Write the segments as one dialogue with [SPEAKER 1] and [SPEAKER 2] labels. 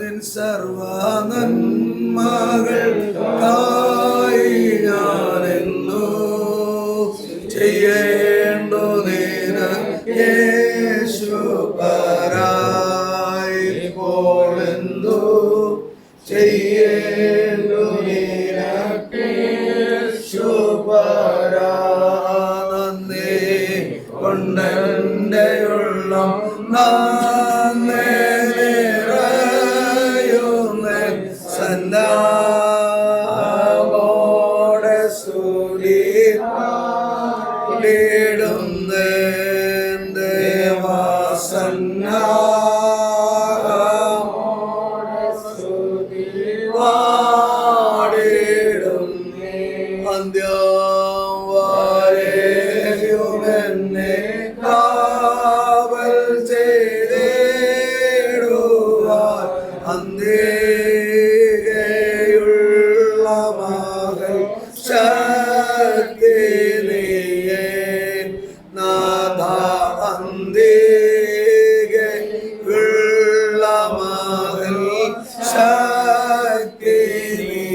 [SPEAKER 1] നിൻ സർവ നന്മകൾക്കായി ഞാനെന്നു ചെയ്യേണ്ടു നിനക്ക് യേശുപരായി പോളെന്തു ചെയ്യേണ്ടു നിനക്ക് യേശുപരാ നന്ദി കൊണ്ടെൻ്റെ ഉള്ളം നന്ദി നിറയുന്ന സന്നാമോടെ സ്തുതിടുന്ന ദേവാസന്നാമോടെ സ്തുതിവാടിടും അന്ത്യം വരെയുമെന്നെ കാവൽ ചെയ്തിടുവാൻ അന്തികയുള്ള മകൾ ശക്തി നീയേ നാഥ അന്തികയുള്ള മകൾ ശക്തി നീ.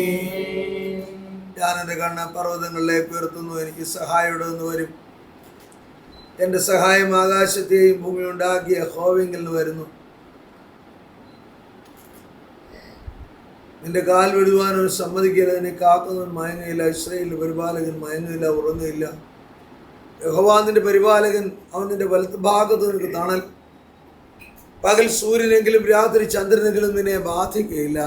[SPEAKER 1] ഞാനെൻ്റെ കണ്ണ് പർവ്വതങ്ങളിലേക്ക് ഉയർത്തുന്നു, എനിക്ക് സഹായം ഇടുന്നു വരും. എൻ്റെ സഹായം ആകാശത്തെയും ഭൂമി ഉണ്ടാക്കിയ യഹോവയിൽ നിന്ന് വരുന്നു. നിന്റെ കാൽ വിടുവാനൊരു സമ്മതിക്കില്ല, നിന്നെ കാക്കുന്നവൻ മയങ്ങയില്ല. ഇസ്രായേലിന്റെ പരിപാലകൻ മയങ്ങയില്ല, ഉറങ്ങയില്ല. യഹോവ നിന്റെ പരിപാലകൻ, അവൻ നിന്റെ വലത്ത് ഭാഗത്ത് നിനക്ക് തണൽ. പകൽ സൂര്യനെങ്കിലും രാത്രി ചന്ദ്രനെങ്കിലും നിന്നെ ബാധിക്കുകയില്ല.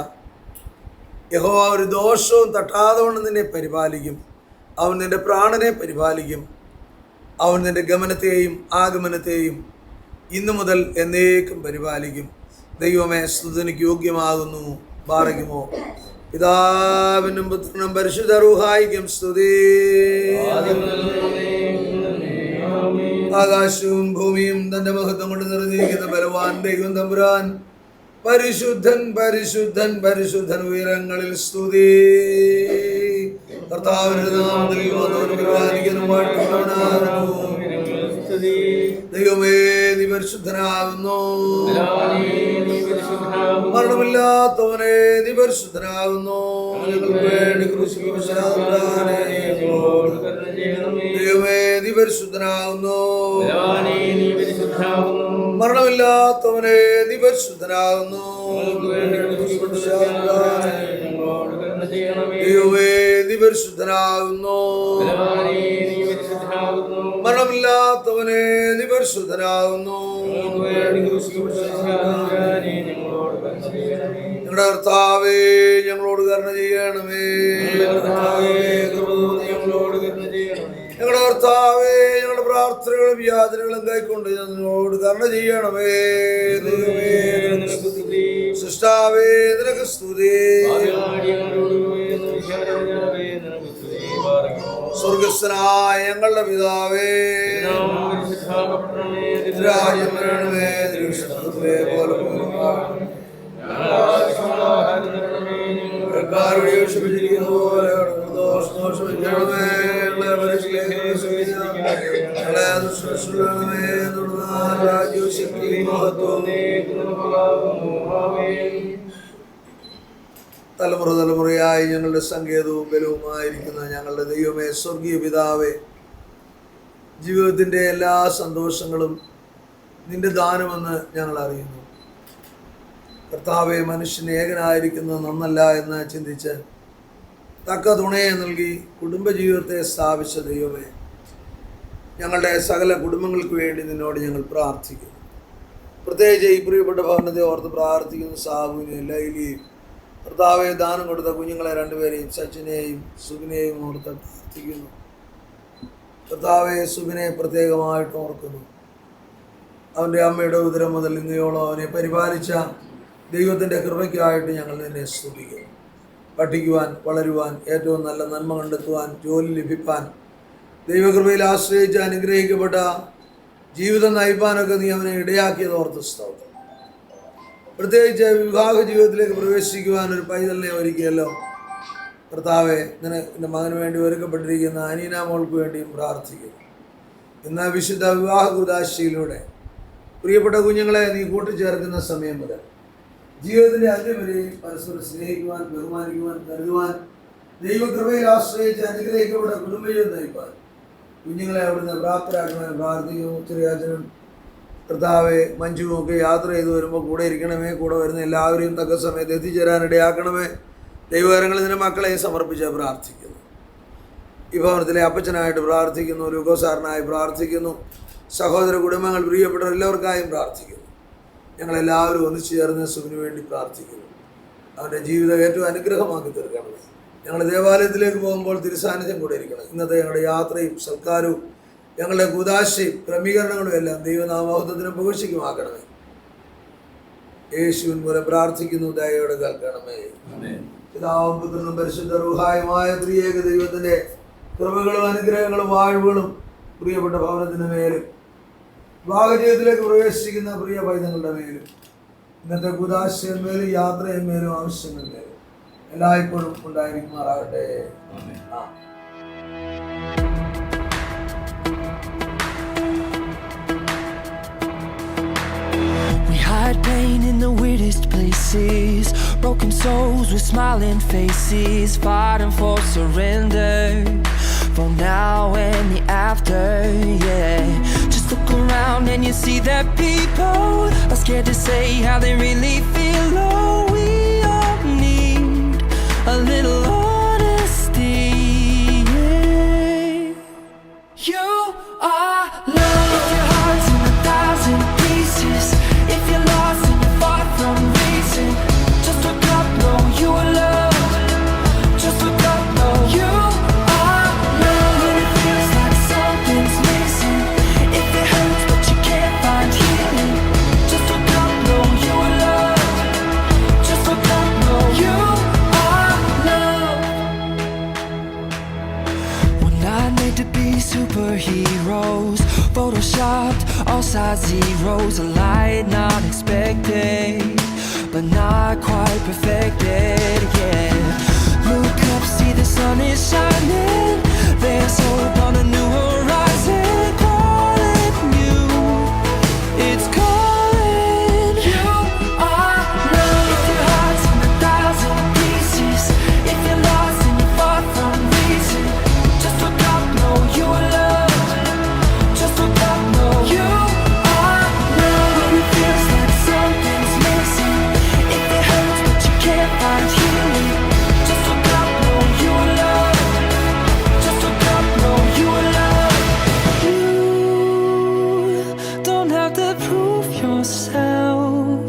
[SPEAKER 1] യഹോവ ഒരു ദോഷവും തട്ടാതെ കൊണ്ട് നിന്നെ പരിപാലിക്കും. അവൻ നിന്റെ പ്രാണനെ പരിപാലിക്കും. അവൻ നിന്റെ ഗമനത്തെയും ആഗമനത്തെയും ഇന്നു മുതൽ എന്നേക്കും പരിപാലിക്കും. ദൈവമേ, സ്തുതിക്ക് യോഗ്യമാകുന്നു. ബാറയ്ക്കുമോ പിതാവിനും പുത്രനും പരിശുദ്ധ റൂഹായിക്കും സ്തുതി. ആകാശവും ഭൂമിയും തന്റെ മഹത്വം കൊണ്ട് നിറഞ്ഞിരിക്കുന്ന ബലവാൻ ദൈവം തമ്പുരാൻ പരിശുദ്ധൻ പരിശുദ്ധൻ പരിശുദ്ധൻ ഉയരങ്ങളിൽ സ്തുതി. കർത്താവിന്റെ നാമത്തിൽ ദൈവമേ, നീ പരിശുദ്ധനാകുന്നു. മരണമില്ലാത്തവനെ, നീ പരിശുദ്ധനാകുന്നു. ഞങ്ങൾക്ക് വേണ്ടി ക്രൂശിക്കപ്പെട്ടവനെ, ദൈവമേ, നീ പരിശുദ്ധനാകുന്നു. മരണമില്ലാത്തവനെ, നീ പരിശുദ്ധനാകുന്നു. ദൈവമേ, നീ പരിശുദ്ധനാകുന്നു. മരണമില്ലാത്തവനെ, നീ പരിശുദ്ധനാകുന്നു. ഞങ്ങളുടെ കർത്താവേ, ഞങ്ങളോട് കരുണ ചെയ്യണമേ. ഞങ്ങളുടെ കർത്താവേ, ഞങ്ങളുടെ പ്രാർത്ഥനകളും യാതനകളും കൈക്കൊണ്ട് ഞങ്ങളോട് കരുണ ചെയ്യണമേ. ദൈവമേ, സൃഷ്ടാവേ, നിനക്ക് സ്തുതി. സ്വർഗസ്ഥനായ ഞങ്ങളുടെ പിതാവേ, രാജ്യം വരണമേ. പോലെ തലമുറ തലമുറയായി ഞങ്ങളുടെ സങ്കേതവും ബലവുമായിരിക്കുന്ന ഞങ്ങളുടെ ദൈവമേ, സ്വർഗീയ പിതാവേ, ജീവിതത്തിൻ്റെ എല്ലാ സന്തോഷങ്ങളും നിന്റെ ദാനമെന്ന് ഞങ്ങൾ അറിയുന്നു. കർത്താവെ, മനുഷ്യൻ ഏകനായിരിക്കുന്നത് നന്നല്ല എന്ന് ചിന്തിച്ച് തക്ക തുണയെ നൽകി കുടുംബജീവിതത്തെ സ്ഥാപിച്ച ദൈവമേ, ഞങ്ങളുടെ സകല കുടുംബങ്ങൾക്ക് വേണ്ടി നിന്നോട് ഞങ്ങൾ പ്രാർത്ഥിക്കുന്നു. പ്രത്യേകിച്ച് ഈ പ്രിയപ്പെട്ട ഭവനത്തെ ഓർത്ത് പ്രാർത്ഥിക്കുന്നു. സാബുവിനെയും ലൈലിയെയും, കർത്താവെ, ദാനം കൊടുത്ത കുഞ്ഞുങ്ങളെ രണ്ടുപേരെയും, സച്ചിനെയും സുബിനെയും ഓർത്ത് പ്രാർത്ഥിക്കുന്നു. കർത്താവെ, സുബിനെ പ്രത്യേകമായിട്ട് ഓർക്കുന്നു. അവൻ്റെ അമ്മയുടെ ഉദരം മുതൽ ഇന്നയോളം അവനെ പരിപാലിച്ച ദൈവത്തിൻ്റെ കൃപയ്ക്കായിട്ട് ഞങ്ങൾ നിന്നെ സ്തുതിക്കുന്നു. പഠിക്കുവാൻ, വളരുവാൻ, ഏറ്റവും നല്ല നന്മ കണ്ടെത്തുവാൻ, ജോലി ലഭിപ്പാൻ, ദൈവകൃപയിൽ ആശ്രയിച്ച് അനുഗ്രഹിക്കപ്പെട്ട ജീവിതം നയിപ്പാനൊക്കെ നീ അവനെ ഇടയാക്കിയത് ഓർത്ത് സ്തോത്രം. പ്രത്യേകിച്ച് വിവാഹ ജീവിതത്തിലേക്ക് പ്രവേശിക്കുവാൻ ഒരു പൈതലിനെ ഒരുക്കിയല്ലോ കർത്താവെ. നിന്റെ മകന് വേണ്ടി ഒരുക്കപ്പെട്ടിരിക്കുന്ന അനീന മോൾക്ക് വേണ്ടിയും പ്രാർത്ഥിക്കുന്നു. ഇന്ന് വിശുദ്ധ വിവാഹ കൂദാശയിലൂടെ പ്രിയപ്പെട്ട കുഞ്ഞുങ്ങളെ നീ കൂട്ടിച്ചേർക്കുന്ന സമയം മുതൽ ജീവിതത്തിൻ്റെ അന്ത്യം വരെയും പരസ്പരം സ്നേഹിക്കുവാൻ, ബഹുമാനിക്കുവാൻ, കരുതുവാൻ, ദൈവകൃപയിൽ ആശ്രയിച്ച് അനുഗ്രഹിക്കപ്പെട്ട കുടുംബജീവിതം നയിപ്പാൻ കുഞ്ഞുങ്ങളെ അവിടുന്ന് പ്രാപ്തരാക്കണമേ പ്രാർത്ഥിക്കുന്നു. ചെറിയാച്ചനും കർത്താവെ മഞ്ജുവും ഒക്കെ യാത്ര ചെയ്ത് വരുമ്പോൾ കൂടെ ഇരിക്കണമേ. കൂടെ വരുന്ന എല്ലാവരെയും തക്ക സമയത്ത് എത്തിച്ചേരാനിടയാക്കണമേ. ദൈവകരങ്ങളിൽ നിന്ന് മക്കളെ സമർപ്പിച്ച് പ്രാർത്ഥിക്കുന്നു. ഈ ഭവനത്തിലെ അപ്പച്ചനായിട്ട് പ്രാർത്ഥിക്കുന്നു, ലൂക്കോസാറിനായി പ്രാർത്ഥിക്കുന്നു, സഹോദര കുടുംബങ്ങൾ, പ്രിയപ്പെട്ടവർ എല്ലാവർക്കായും പ്രാർത്ഥിക്കുന്നു. ഞങ്ങളെല്ലാവരും ഒന്നിച്ചു ചേർന്ന് സുഖിന് വേണ്ടി പ്രാർത്ഥിക്കുന്നു. അവൻ്റെ ജീവിതം ഏറ്റവും അനുഗ്രഹമാക്കി തീർക്കണമേ. ഞങ്ങൾ ദേവാലയത്തിലേക്ക് പോകുമ്പോൾ തിരുസാന്നിധ്യം കൂടെ ഇരിക്കണം. ഇന്നത്തെ ഞങ്ങളുടെ യാത്രയും സൽക്കാരവും ഞങ്ങളുടെ കൂദാശയും ക്രമീകരണങ്ങളും എല്ലാം ദൈവനാമഹത്വത്തിന് പുകഴ്ചയ്ക്കുമാക്കണമേ. യേശുവിൻ മൂലം പ്രാർത്ഥിക്കുന്നു, ദയയോടെ കേൾക്കണമേ. പിതാവും പുത്രനും പരിശുദ്ധ റൂഹായുമായ ത്രിയേക ദൈവത്തിൻ്റെ കൃപകളും അനുഗ്രഹങ്ങളും വാഴ്വുകളും പ്രിയപ്പെട്ട ഭവനത്തിന് മേലും വിവാഹജീവിതത്തിലേക്ക് പ്രവേശിക്കുന്ന പ്രിയ പൈതങ്ങളുടെ മേലും ഇന്നത്തെ കൂദാശയന്മേലും യാത്രയന്മേലും ആവശ്യങ്ങളിന്മേലും എല്ലായ്പ്പോഴും ഉണ്ടായിരിക്കുമാറാകട്ടെ.
[SPEAKER 2] Hide pain in the weirdest places, broken souls with smiling faces, fighting for surrender, for now and the after, yeah. Just look around and you see that people are scared to say how they really feel. Oh, we all need a little honesty, yeah. You are love. If your heart's in 1,000 pieces, if you're lost and you're far from reason, just look up, know you are loved. Just look up, know you are loved. When it feels like something's missing, if it hurts but you can't find healing, just look up, know you are loved. Just look up, know you are loved. We're not made to be superheroes, photoshopped, all sides zeros, a light not expected, but not quite perfected, yeah. Look up, see the sun is shining, there's hope on a new horizon, calling you, it's calling. You are love. If your heart's in 1,000 pieces, if you're lost and you're far from reason, just look up, know you are loved. Just look up, know you are loved. When it feels like something's missing, if it hurts but you can't find healing, just look up, know you are loved. Just look up, know you are loved. You don't have to prove yourself.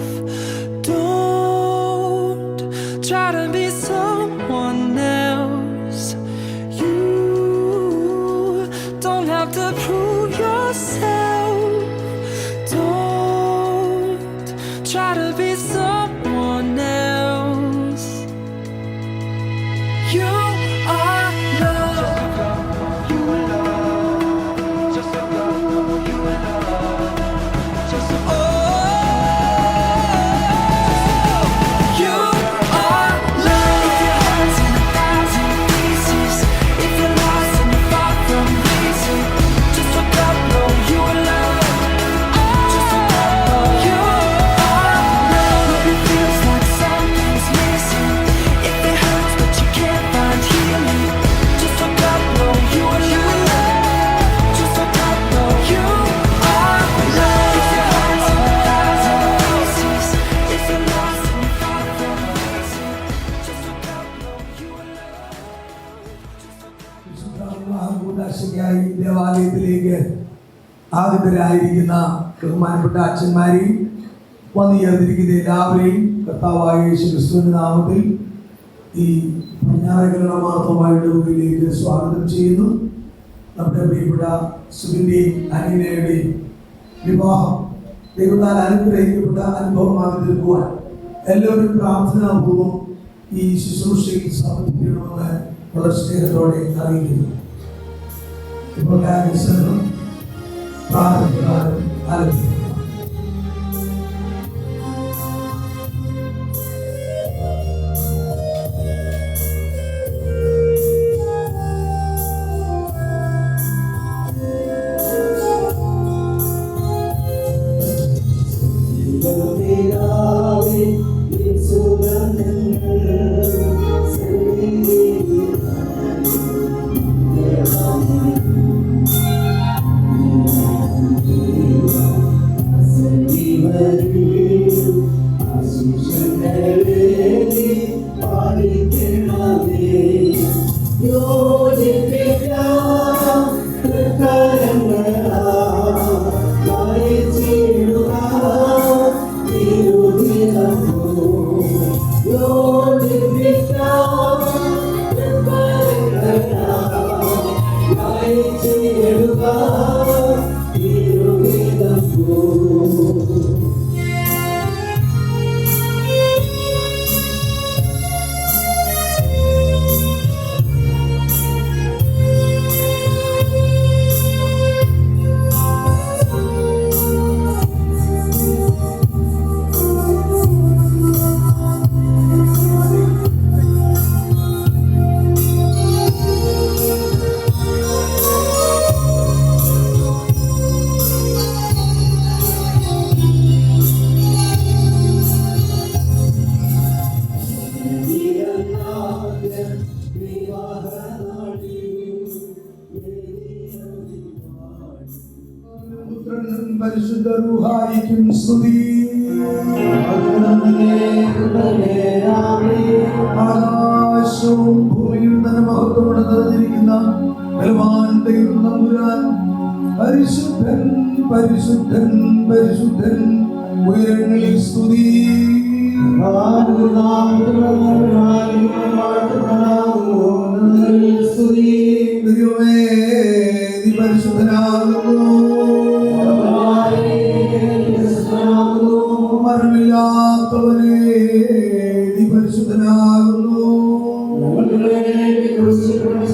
[SPEAKER 2] Don't try to be someone else. You don't have to prove yourself. Don't try to be someone else. You are loved. You are loved. Just look up, you are loved. Just look up. You are loved. If your heart's in 1,000 pieces, if you're lost and you're far from reason, just look up, know you are loved. Just look up, know you are loved. When it feels like something's missing, if it hurts but you can't find healing, just look up, know you are loved. Just look up, know you are loved. If your heart's in 1,000 pieces, if you're lost and you're far from reason, just look up, know you are loved.
[SPEAKER 1] കൂദാശയ്ക്കായി ദേവാലയത്തിലേക്ക് ആഗതരായിരിക്കുന്ന ബഹുമാനപ്പെട്ട അച്ഛന്മാരെയും വന്നു ചേർന്നിരിക്കുന്ന എല്ലാവരെയും കർത്താവായ യേശു ക്രിസ്തുവിന്റെ നാമത്തിൽ ഈ ഞായറാഴ്ച ഇടവകയിലേക്ക് സ്വാഗതം ചെയ്യുന്നു. നമ്മുടെ പ്രിയപ്പെട്ട സുബിന്റെയും അനീനയുടെയും വിവാഹം ദൈവത്താൽ അനുഗ്രഹിക്കപ്പെട്ട അനുഭവമാക്കി തീർക്കുവാൻ എല്ലാവരും പ്രാർത്ഥനാപൂർവം ഈ ശുശ്രൂഷയിൽ സമർപ്പിക്കണമെന്ന് വളരെ സ്നേഹത്തോടെ അറിയിക്കുന്നു. ഇപ്പോൾ പ്രാർത്ഥിക്കാനും ആരംഭിക്കുന്നു.
[SPEAKER 3] Amen.
[SPEAKER 1] റൂഹായിക്കും സ്തുതി. ആകാശവും ഭൂമിയും തന്നെ മഹത്വം നിറഞ്ഞിരിക്കുന്ന ബലവാൻ ദൈവം തമ്പുരാൻ പരിശുദ്ധൻ പരിശുദ്ധൻ പരിശുദ്ധൻ ഉയരങ്ങളിൽ സ്തുതി. ദൈവമേ നീ പരിശുദ്ധനാകുന്നു, മരണമില്ലാത്തവനെ നീ പരിശുദ്ധനാകുന്നു. ദൈവമേ നീ പരിശുദ്ധനാകുന്നു,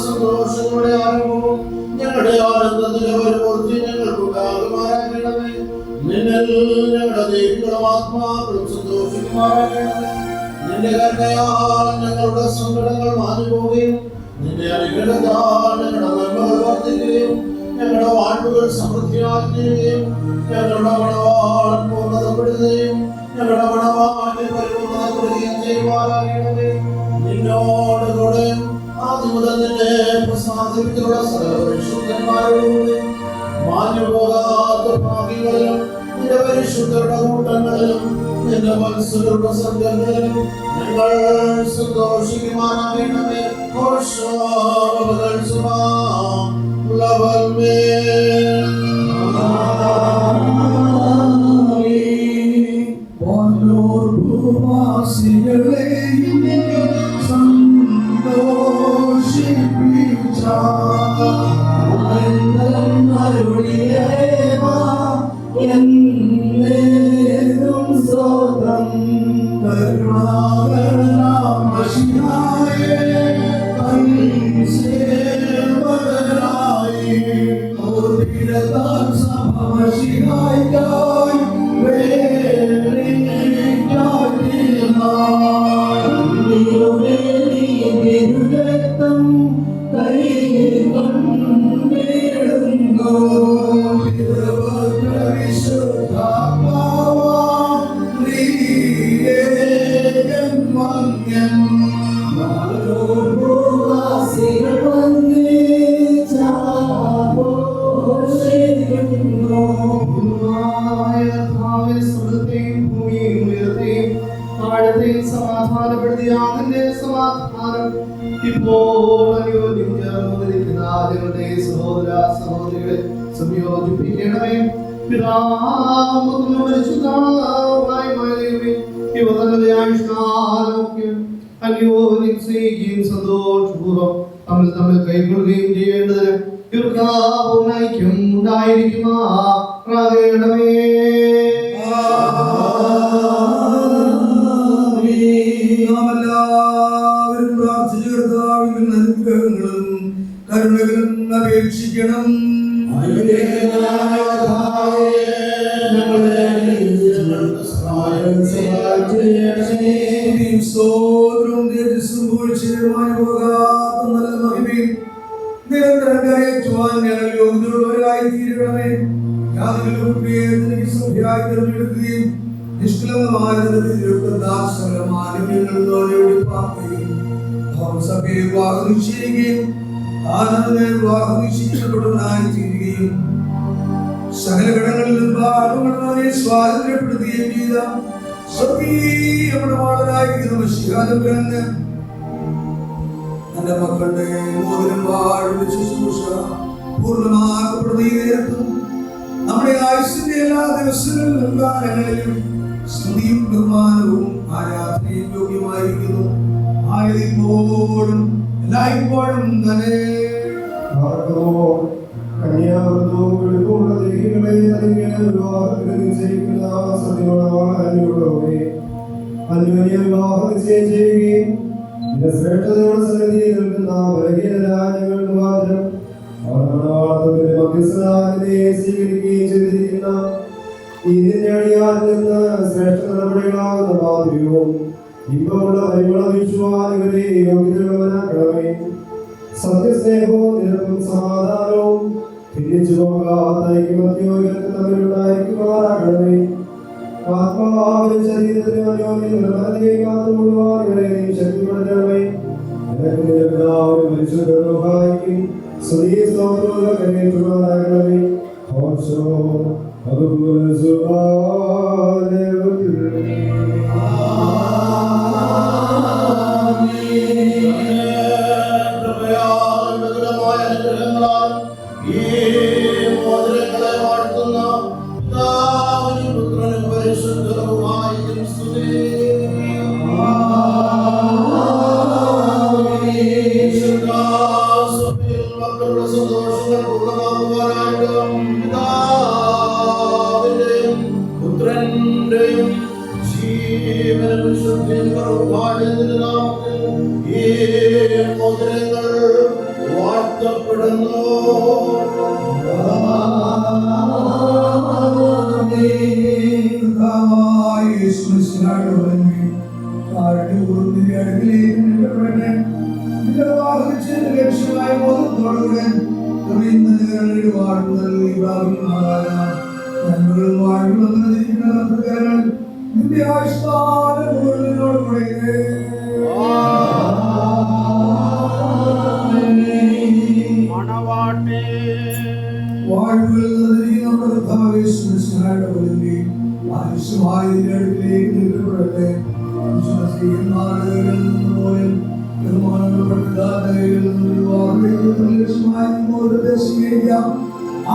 [SPEAKER 3] സന്തോഷങ്ങളുടെ ആരംഭവും ഞങ്ങളുടെ ആനന്ദത്തിന്റെ പരിപൂർത്തി ഞങ്ങൾക്കുണ്ടാകുമാറാകണമേ. നിന്നിൽ ഞങ്ങളുടെ ദൈവങ്ങളും ആത്മാക്കളും സന്തോഷിക്കുമാറാകണമേ. നിന്റെ കരുണയാൽ ഞങ്ങളുടെ സങ്കടങ്ങൾ മാഞ്ഞുപോവുകയും നിന്റെ അനുഗ്രഹത്താൽ ഞങ്ങളുടെ നന്മകൾ വർദ്ധിക്കുകയും ഞങ്ങളുടെ വാഴ്വുകൾ സമൃദ്ധിയാക്കുകയും ഞങ്ങളുടെ മണവാളൻ പൂർണ്ണതപ്പെടുകയും ഞങ്ങളുടെ മണവാളിനെ പരിപൂർണ്ണതപ്പെടുകയും ചെയ്യുവാനാകണമേ. നിന്നോട് കൂടെ ആദ്യമുതൽ നിന്നെ പ്രസാദിപ്പിച്ചുള്ള സർവ്വപരിശുദ്ധന്മാരോടുകൂടി മാഞ്ഞുപോകാത്ത ഭാഗ്യങ്ങളിലും നിന്റെ പരിശുദ്ധരുടെ കൂട്ടങ്ങളിലും നിന്റെ വത്സലരുടെ സംഘങ്ങളിലും ഞങ്ങൾ സന്തോഷിക്കുമാറാകണമേ. സന്തോഷപൂർവ്വം തമ്മിൽ തമ്മിൽ കൈകൊള്ളുകയും ചെയ്യേണ്ടതിന് ദീർഘാപൂർണ്ണൈക്യം ഉണ്ടായിരിക്കുമാറാകണമേ.
[SPEAKER 1] എല്ലാവരും പ്രാർത്ഥിച്ചു കർത്താവിൽ അനുഗ്രഹങ്ങളും കരുണകളും അപേക്ഷിക്കണം.
[SPEAKER 3] ഞങ്ങളുടെ
[SPEAKER 1] സ്തുതിയും സ്തോത്രവും തേജസ്സും പൂഴ്ചയുമായി പോകാത്ത നല്ല മഹിമയും നിരന്തരം കരയേറ്റുവാൻ ഞങ്ങൾ യോഗ്യതയുള്ളവരായി തീരണമേ. യാതൊരു പ്രിയത്തിലേക്ക് സഭയായി തിരഞ്ഞെടുക്കുകയും നിഷ്കളങ്കമായ സകല മാലിന്യങ്ങളോടെ പാർക്കുകയും സഭയെ വിവാഹം നിശ്ചയിക്കുകയും ആനന്ദനെ വിവാഹം നിശ്ചയിക്കപ്പെട്ടവനായി തീരുകയും സകല ഘടകങ്ങളിലും പാപങ്ങളെ സ്വാതന്ത്ര്യപ്പെടുത്തുകയും ചെയ്ത സ്വർഗീയപ്രമാണനായിരിക്കുന്ന ശിഖാനുഗ്രഹന് തന്റെ മക്കളുടെ മോതിരം വാഴുന്ന ശുശ്രൂഷ പൂർണ്ണമാക്കപ്പെടുന്ന ഈ നേരത്തും നമ്മുടെ ആയുസ്സിന്റെ എല്ലാ ദിവസങ്ങളിലും കാലങ്ങളിലും സ്തുതിയും ബഹുമാനവും ആരാധനയും യോഗ്യമായിരിക്കുന്നു. ആയതിപ്പോഴും എല്ലായ്പ്പോഴും തന്നെ
[SPEAKER 3] ശ്രേഷ്ഠ നടപടികളാകുന്ന മാധുര്യവും ഇമ്പമുള്ള പരിമളം വീശുവാനിവരെ യോഗ്യതയുള്ളവനാക്കണമേ. സത്യസ്നേഹവും നിരപ്പും സമാധാനവും ഭിന്നിച്ചു പോകാത്ത ഐക്യമത്യോഗ്യർക്ക് തമ്മിലുണ്ടായിരിക്കുമാറാകണമേ. ആത്മാവിനും ശരീരത്തിനും അന്യോന്യം നിർമ്മലതയെ കാത്തുകൊള്ളുവാൻ ഇവരെ നീ ശക്തിപ്പെടുത്തണമേ. പിതാവിനും പരിശുദ്ധർക്കും സ്തുതി സ്തോത്രങ്ങൾ കരയേറ്റുമാറാകണമേ.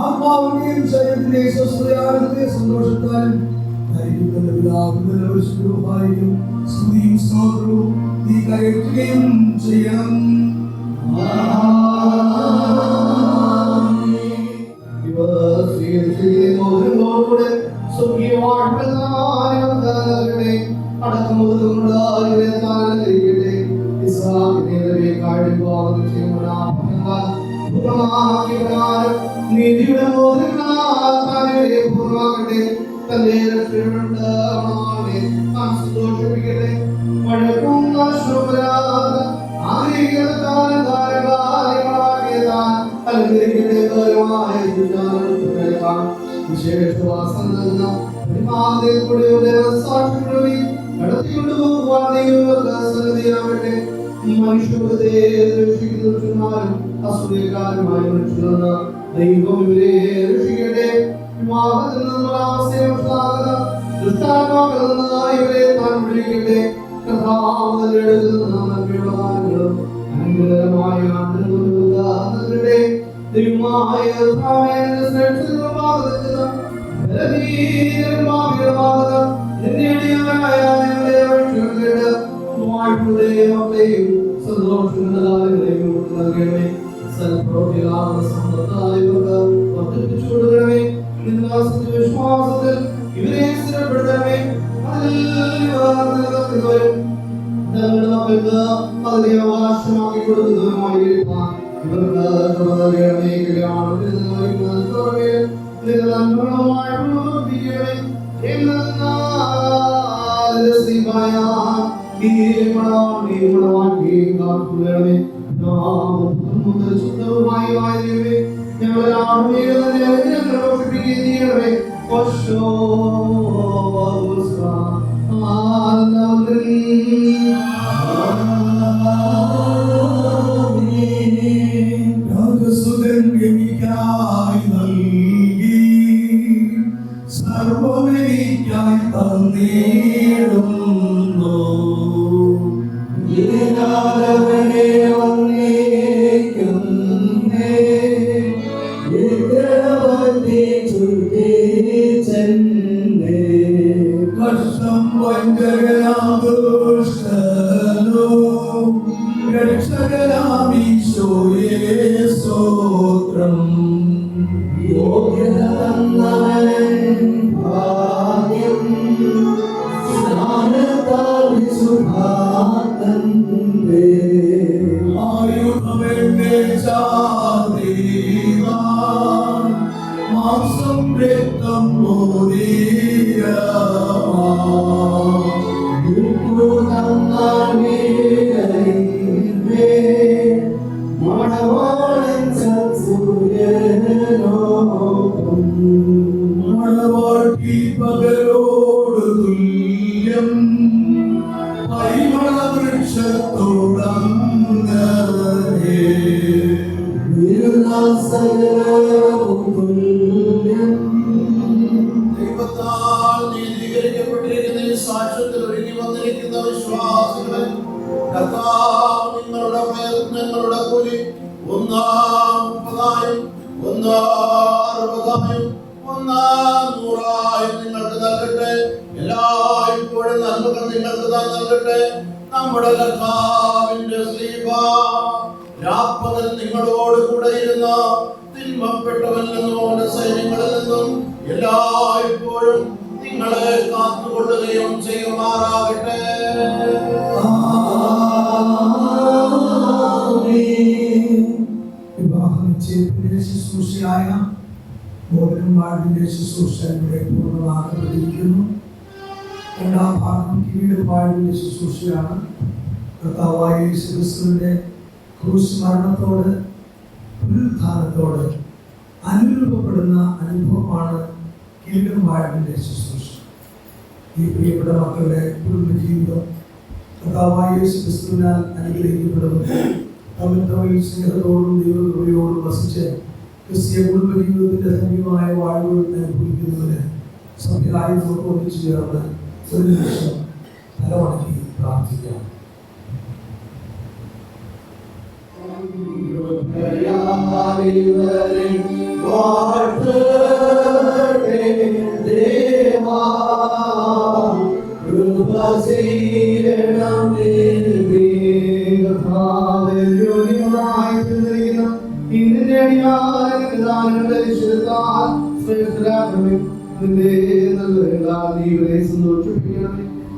[SPEAKER 3] ആത്മാവിനെയും ശരീരത്തിലെ സ്വസ്ഥതയാകുന്ന സന്തോഷത്താലും സ്തുതിയും സ്തോത്രവും നീ കയറ്റുകയും ചെയ്യണം. നീതിയുടെ പൂർണ്ണമാകട്ടെ. തന്റെ സന്തോഷിപ്പിക്കട്ടെ. വഴക്കും വിശേഷവാസം നൽകുന്ന നടത്തിക്കൊണ്ടുപോകുവാനാകട്ടെ. മനുഷ്യരുടെ രക്ഷിക്കുന്നതിനാലും അസൂയക്കാരുമായി മനുഷ്യരുന്ന ദൈവം ഇവരെ രക്ഷിക്കട്ടെ. വിവാഹത്തിൽ നിന്നുള്ള ഇവരെ താൻ വിളിക്കട്ടെ. കഥാവെടുക്കുന്ന അനുഗ്രഹമായ ദൈവമായ വിശ്വാസത്തിൽ ഇവരെ സ്ഥിരപ്പെടുത്തണമേ. തങ്ങളുടെ മക്കൾക്ക് അതിനെ അവകാശമാക്കി കൊടുക്കുന്നതുമായിരിക്കാം. ഇവർക്ക്
[SPEAKER 1] നമ്മുടെ കർത്താവിന്റെ രാപ്പകൽ നിങ്ങളോട് കൂടെ ഇരുന്ന തിന്മപ്പെട്ടവനിൽ നിന്നും അവന്റെ സൈന്യങ്ങളിൽ നിന്നും എല്ലായ്പ്പോഴും നിങ്ങളെ കാത്തുകൊള്ളുകയും ചെയ്യുമാറാകട്ടെ. ശുശ്രൂഷയായ മോഹനും വാർഡിന്റെ ശുശ്രൂഷ ഇവിടെ പൂർണ്ണമാക്കപ്പെട്ടിരിക്കുന്നു. രണ്ടാം ഭാഗം കീഴുപാടിന്റെ ശുശ്രൂഷയാണ്. കർത്താവായ യേശു ക്രിസ്തുവിന്റെ ക്രൂശ് മരണത്തോട് പുനരുത്ഥാനത്തോട് അനുരൂപപ്പെടുന്ന അനുഭവമാണ് കീഴുപാടിന്റെ ശുശ്രൂഷ. ഈ പ്രിയപ്പെട്ട മക്കളുടെ കുടുംബജീവിതം കർത്താവായ യേശു ക്രിസ്തുവിനാൽ അനുഗ്രഹിക്കപ്പെടുന്നു. തമ്മിൽ തമ്മിൽ സ്നേഹത്തോടും ദൈവകൃപയോടും വസിച്ച് ക്രിസ്തീയ കുടുംബജീവിതത്തിന്റെ ധന്യമായ വാഴ്വുകൾ അനുഭവിക്കുന്നതിന് സഭ്യരായി നമുക്ക് ഒന്നിച്ചു ചേർന്ന് ഒരു നിമിഷം തലവണക്കി പ്രാർത്ഥിക്കാം.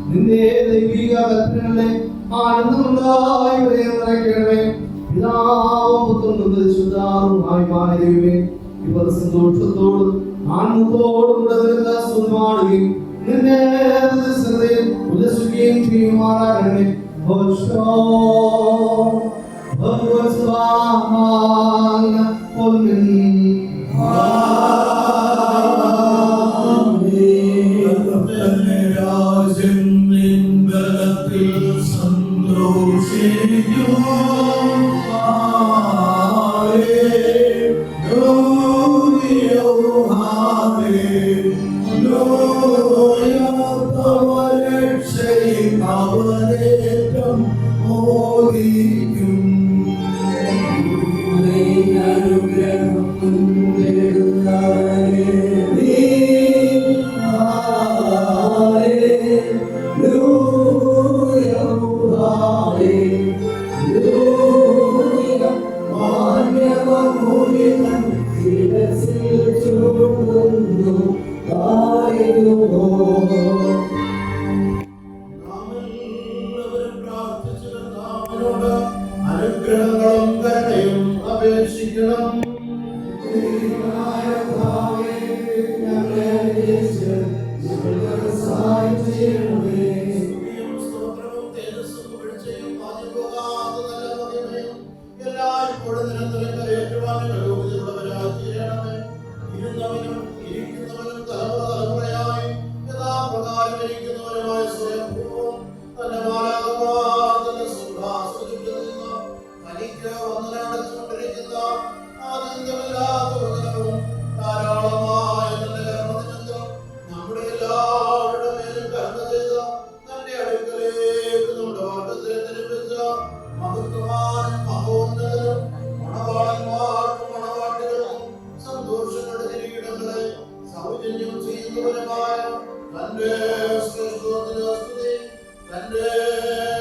[SPEAKER 3] നിന്റെ ദൈവിക കൽപ്പനകളെ ആനന്ദമുണ്ടായി നിറയ്ക്കണമേ. പിതാവും പുത്രനും പരിശുദ്ധാത്മാവുമായ ദൈവമേ, ഇവർ സന്തോഷത്തോടും ആനന്ദത്തോടും കൂടെ നിനക്ക് സ്തുതിപാടുകയും നിന്നെ ശ്രദ്ധയിൽ ഉല്ലസിക്കുകയും ചെയ്യുമാറാകണമേ.
[SPEAKER 1] അനുഗ്രഹങ്ങളും കരുണയും അപേക്ഷിക്കണം. സ്തോത്രവും
[SPEAKER 3] മഹത്വവാനും മഹോന്നതനും മണവാളന്മാർക്കും മണവാട്ടികൾക്കും സന്തോഷങ്ങളുടെ കിരീടങ്ങളെ സൗജന്യം ചെയ്യുന്നവരുമായ തന്റെ ശ്രേഷ്ഠതത്തിന് സ്തുതി. തന്റെ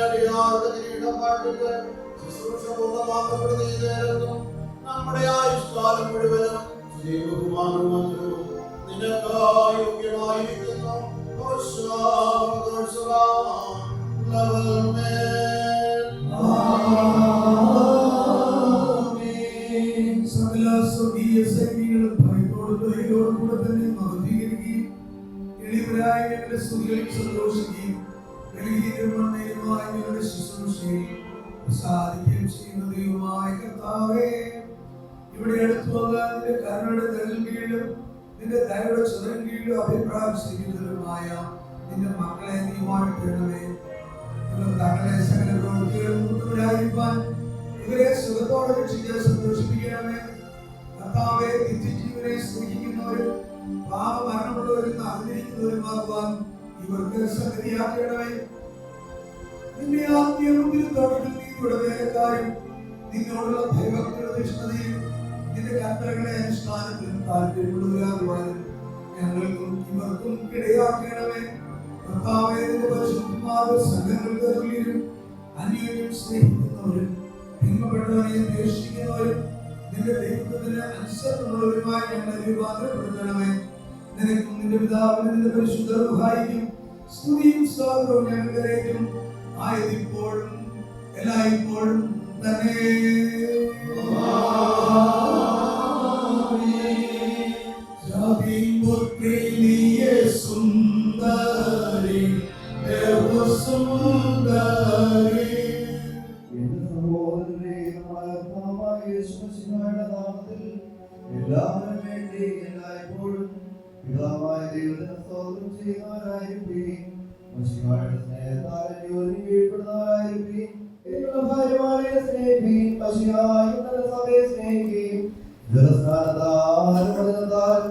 [SPEAKER 3] അടിയാറുടെ കിരീടം പാട്ടിട്ട് ശുശ്രൂഷ പൂർണ്ണമാക്കപ്പെടുന്ന ഈ നേരത്തും നമ്മുടെ ആയുഷ്കാലം മുഴുവനും ബഹുമാനവും നിനക്കായി യോഗ്യമായിരിക്കുന്നു.
[SPEAKER 1] സകല സ്വർഗീയ സൈന്യങ്ങളും ഭയത്തോടും ദയയോടും കൂടെ തന്നെ മഹത്വീകരിക്കുകയും എളിയവരായ ഞങ്ങളുടെ സ്തുതികളിൽ സന്തോഷിക്കുകയും ബലഹീനമായ ഞങ്ങളുടെ ശുശ്രൂഷയിൽ പ്രസാദിക്കുകയും ചെയ്യുന്ന ദൈവമായ കർത്താവേ, ഇവിടെ അടുത്തു വന്ന നിന്റെ കരുണയുടെ നിഴൽ കീഴിലും നിന്റെ ദയയുടെ ചുരം കീഴിലും അഭിപ്രായമായ നിന്റെ മക്കളെ നീ വാഴ്ത്തണമേ. ഇവർ തങ്ങളെ സകല പ്രവൃത്തികളും മുഴുവനായിരിക്കാൻ ഇവരെ സുഖത്തോടെ രക്ഷിച്ച് സന്തോഷിപ്പിക്കണമേ. കർത്താവെ, നിത്യജീവനെ സ്നേഹിക്കുന്നവരും പാപമരണമുള്ളവരും അറിഞ്ഞിരിക്കുന്നവരുമാകുവാൻ ഇവർക്ക് സംഗതിയാക്കണമേ. നിന്റെ ആത്മീയത്തോട്ടത്തിൽ നീയുടെ വേലക്കാരും നിന്നോടുള്ള ഭയഭക്തിയുടെ തീക്ഷ്ണതയും നിന്റെ കൽപ്പനകളെ അനുഷ്ഠാനത്തിലും താല്പര്യമുള്ളവരാകുവാനും ഞങ്ങൾക്കും ഇവർക്കും ഇടയാക്കണമേ. കർത്താവേ, നിന്റെ പരിശുദ്ധന്മാരുടെ സംഘങ്ങൾക്ക് തുല്യരും അന്യോന്യം സ്നേഹിക്കുന്നവരും തിന്മപ്പെട്ടവരെ ദ്വേഷിക്കുന്നവരും നിന്റെ ദൈവത്തിന് അനുസരണമുള്ളവരുമായി ഞങ്ങളെ രൂപാന്തരപ്പെടുത്തണമേ. നിനക്കും നിന്റെ പിതാവിനും നിന്റെ പരിശുദ്ധ റൂഹായിക്കും സ്തുതിയും സ്തോത്രവും ഞങ്ങളുടേക്കും ആയതിപ്പോഴും എല്ലായ്പ്പോഴും തന്നെ. സുന്ദരി എല്ലാവരും വേണ്ടി എല്ലായ്പ്പോഴും പിതാവായ ദൈവത്തിന് സ്തോത്രം ചെയ്യുന്നവരായിരിക്കും. മശിഹായുടെ സ്നേഹത്താൽ ജോലിക്ക് കീഴ്പ്പെടുന്നവരായിരിക്കും. ഭാര്യമാരെ സ്നേഹിക്കുകയും മശിഹായുടെ സഭയെ സ്നേഹിക്കുകയും ജലസ്നാനത്താൽ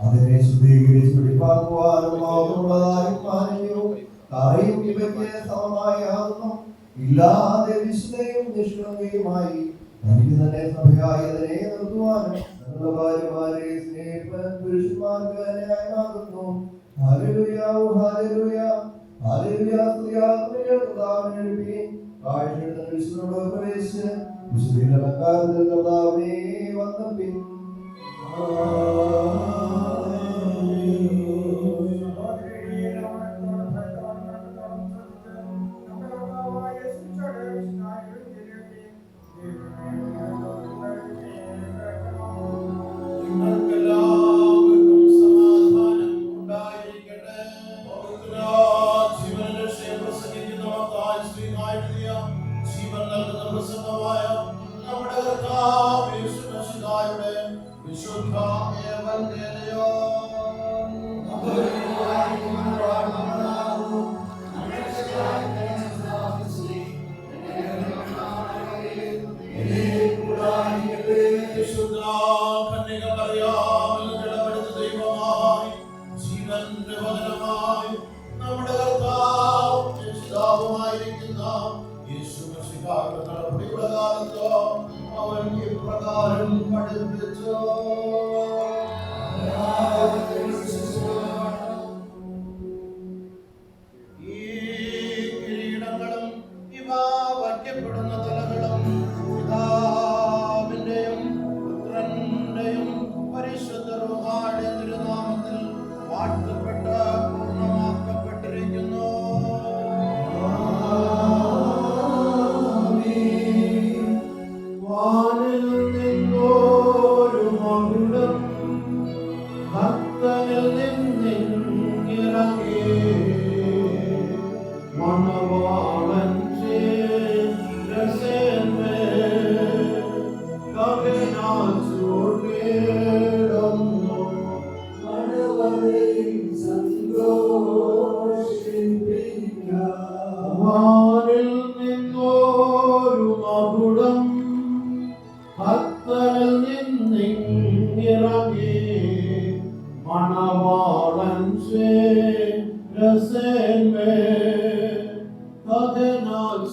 [SPEAKER 1] അതിനെ ശുദ്ധീകരിച്ച് വെളിപ്പാക്കുവാനും മാത്രമുള്ളതായും മാനവ്യവും കറയും ഇവയ്ക്ക് സമമായ യാതൊന്നും ഇല്ലാതെ വിശുദ്ധയും നിഷ്കളങ്കയുമായി തനിക്ക് തന്നെ സഭയായി അതിനെ നിർത്തുവാനും തങ്ങളുടെ ഭാര്യമാരെ സ്നേഹിപ്പാൻ പുരുഷന്മാർക്ക് ന്യായമാകുന്നു. ഹല്ലേലൂയ, ഹല്ലേലൂയ, ഹല്ലേലൂയ. സ്തുതിയാകുന്നു കാഴ്ചയുടെ വിശുദ്ധനോട് പ്രവേശിച്ച് വിശുദ്ധിയുടെ അലങ്കാരത്തിൽ കർത്താവിനെ വന്ദിപ്പിൻ.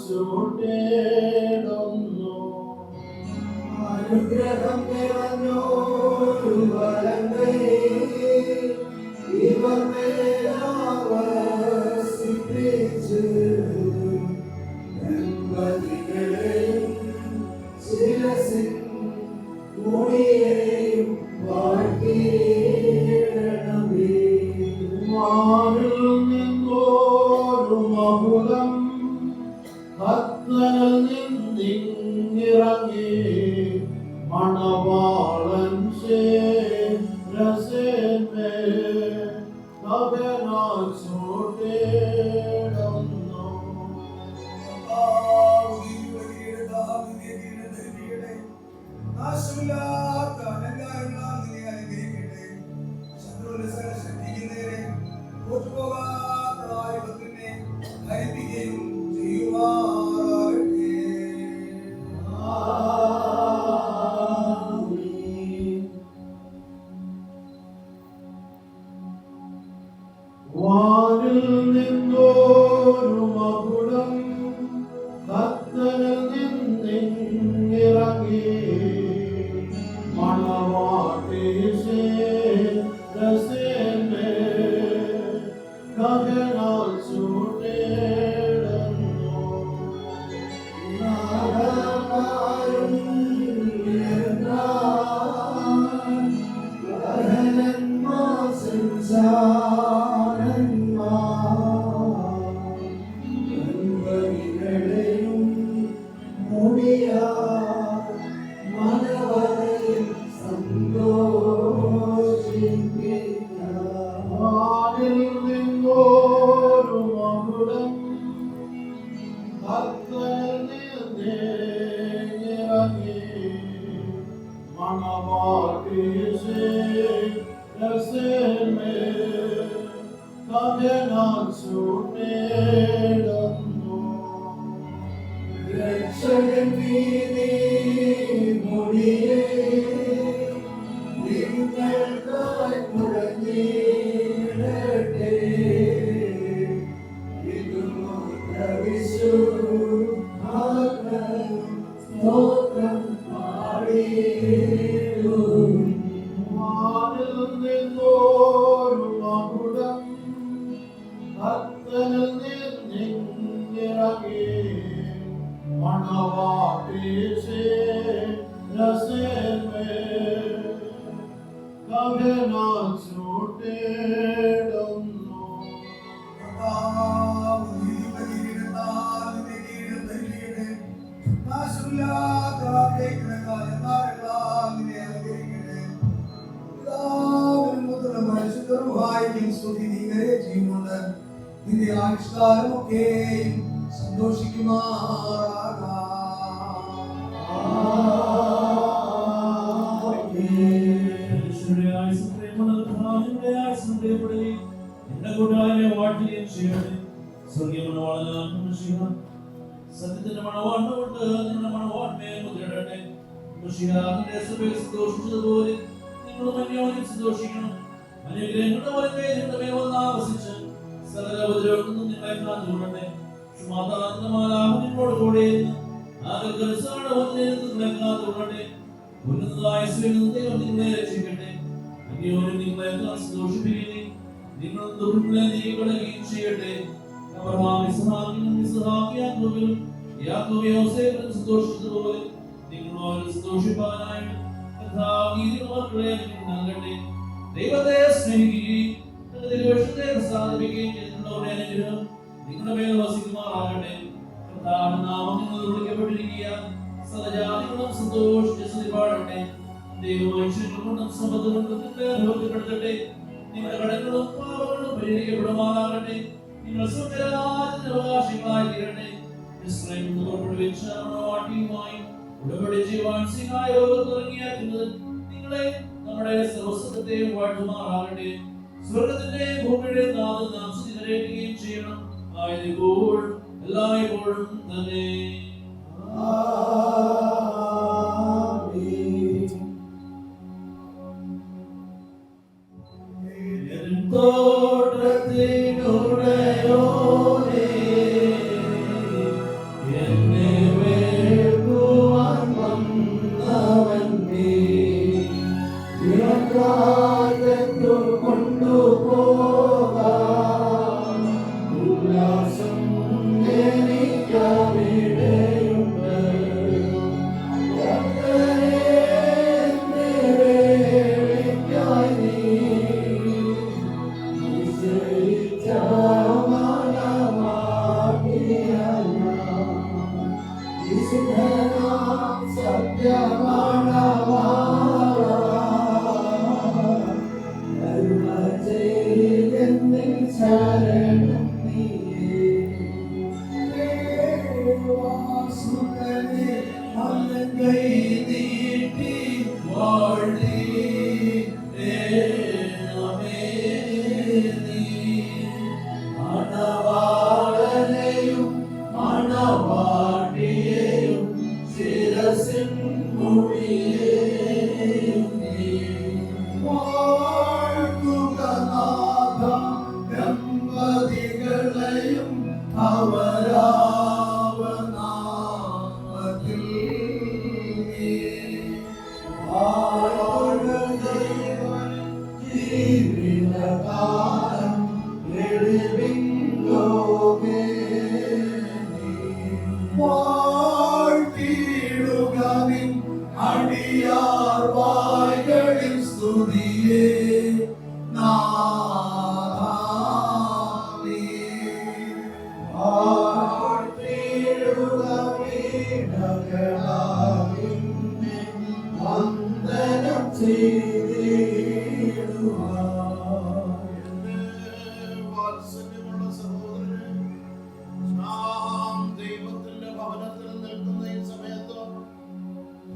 [SPEAKER 3] സൂട്ടേടുന്നു. അനുഗ്രഹം നിറഞ്ഞോരു വലങ്കൈ ഇവർ മേലാവസിപ്പിച്ച് ദമ്പതികളെയും ശിരസിൻ മുടിയെയും വാഴ്ത്തിയിടണമേ. വാനിൽ നിന്നോരു മകുടം കത്തനിൽ നിന്നിറങ്ങി മണവാളൻ ശിരസിന്മേൽ മകനാൽ സൂട്ടേടുന്നു.
[SPEAKER 1] നാശമില്ലാത്ത അലങ്കാരങ്ങളാൽ നിന്നെ അനുഗ്രഹിക്കട്ടെ. ശത്രുവിന്റെ സകല ശക്തിക്ക് നേരെ തോറ്റുപോകാത്ത ആയുധത്തിനെ ധരിപ്പിക്കുകയും ചെയ്യുമാറാകട്ടെ.
[SPEAKER 3] വാനിൽ നിന്നോരു മകുടം കത്തനിൽ നിന്നിറങ്ങി മണവാട്ടി ശിരസിന്മേൽ മകനാൽ സൂട്ടേടുന്നു. വാനിൽ നിന്നോരു മകുടം കത്തനിൽ നിന്നിറങ്ങി മണവാട്ടി ശിരസിന്മേൽ മകനാൽ സൂട്ടേടുന്നു. രക്ഷകൻ നീതി മുടിയെ നിങ്ങൾക്കായി മുഴങ്ങിയിടട്ടെ. സ്തോത്രം പാടിയിടും. വാനിൽ നിന്നോരു മകുടം കത്തനിൽ നിന്നിറങ്ങി മണവാട്ടി ശിരസിന്മേൽ മകനാൽ സൂട്ടേടുന്നു.
[SPEAKER 1] നാശമില്ലാത്ത അലങ്കാരങ്ങളാൽ നിന്നെ അനുഗ്രഹിക്കട്ടെ. പിതാവിനും പുത്രനും പരിശുദ്ധരുമായിരിക്കും സ്തുതി നീ ചെയ്യുന്നുണ്ട്. നിന്റെ ആവിഷ്കാരമൊക്കെയും സന്തോഷിക്കുമാറാകാം.
[SPEAKER 4] സത്യത്തിന്റെ മണവാണ് കൊണ്ട് നിങ്ങളുടെ മണവാന്മയെ മുദ്രയിടട്ടെ. മിശിഹായുടെ സഭയിൽ സന്തോഷിച്ചതുപോലെ നിങ്ങളും അന്യോന്യം സന്തോഷിക്കണം. അനുഗ്രഹങ്ങളുടെ വലമേൽ നിങ്ങളുടെ മേൽ വന്ന് ആവസിച്ച് സകല ഉപദ്രവത്തിൽ നിന്നും നിങ്ങളെ കാത്തുകൊള്ളട്ടെ. നിങ്ങളോട് കൂടെ നിങ്ങളെ കാത്തുകൊള്ളട്ടെ. ഉന്നതമായ ദൈവം നിങ്ങളെ രക്ഷിക്കട്ടെ. അന്യോന്യം നിങ്ങളെ സന്തോഷിപ്പിക്കുകയും നിങ്ങൾ ദുർഗുണങ്ങളെ നീക്കുകയും ചെയ്യട്ടെ. സന്തോഷിച്ചതുപോലെ നിങ്ങളോട് സന്തോഷിപ്പാനായിട്ട് ദൈവത്തെ സ്നേഹിക്കുകയും പ്രസാദിപ്പിക്കുകയും ചെയ്തിട്ടുള്ളവരുടെ അനുഗ്രഹം നിങ്ങളുടെ മേൽ വസിക്കുമാറാകട്ടെ. നാമം നിങ്ങൾ വിളിക്കപ്പെട്ടിരിക്കുക സദജാതികളും സന്തോഷിച്ച് സ്തുതിപാടട്ടെ. ദൈവമനുഷ്യങ്ങൾ കൊണ്ടും സമ്പത്ത് കൊണ്ടും നിങ്ങളെ അനുഭവപ്പെടുത്തട്ടെ. നിങ്ങളുടെ കടങ്ങളും പാപങ്ങളും പരിഹരിക്കപ്പെടുമാറാകട്ടെ. നിങ്ങൾ അവകാശങ്ങളായി തീരട്ടെ. ഉടമ്പടി ചെയ്യുവാൻ സിംഹായ ലോകത്തിറങ്ങിയാക്കുന്നത് നിങ്ങളെ നമ്മുടെ സർവസ്വത്തെയും വാഴ്ത്തുമാറാകട്ടെ. സ്വർഗത്തിന്റെ ഭൂമിയുടെ നാഥൻ നാം സ്തുതി കരയറ്റുകയും ചെയ്യണം. ആയതിപ്പോഴും എല്ലായ്പ്പോഴും തന്നെ.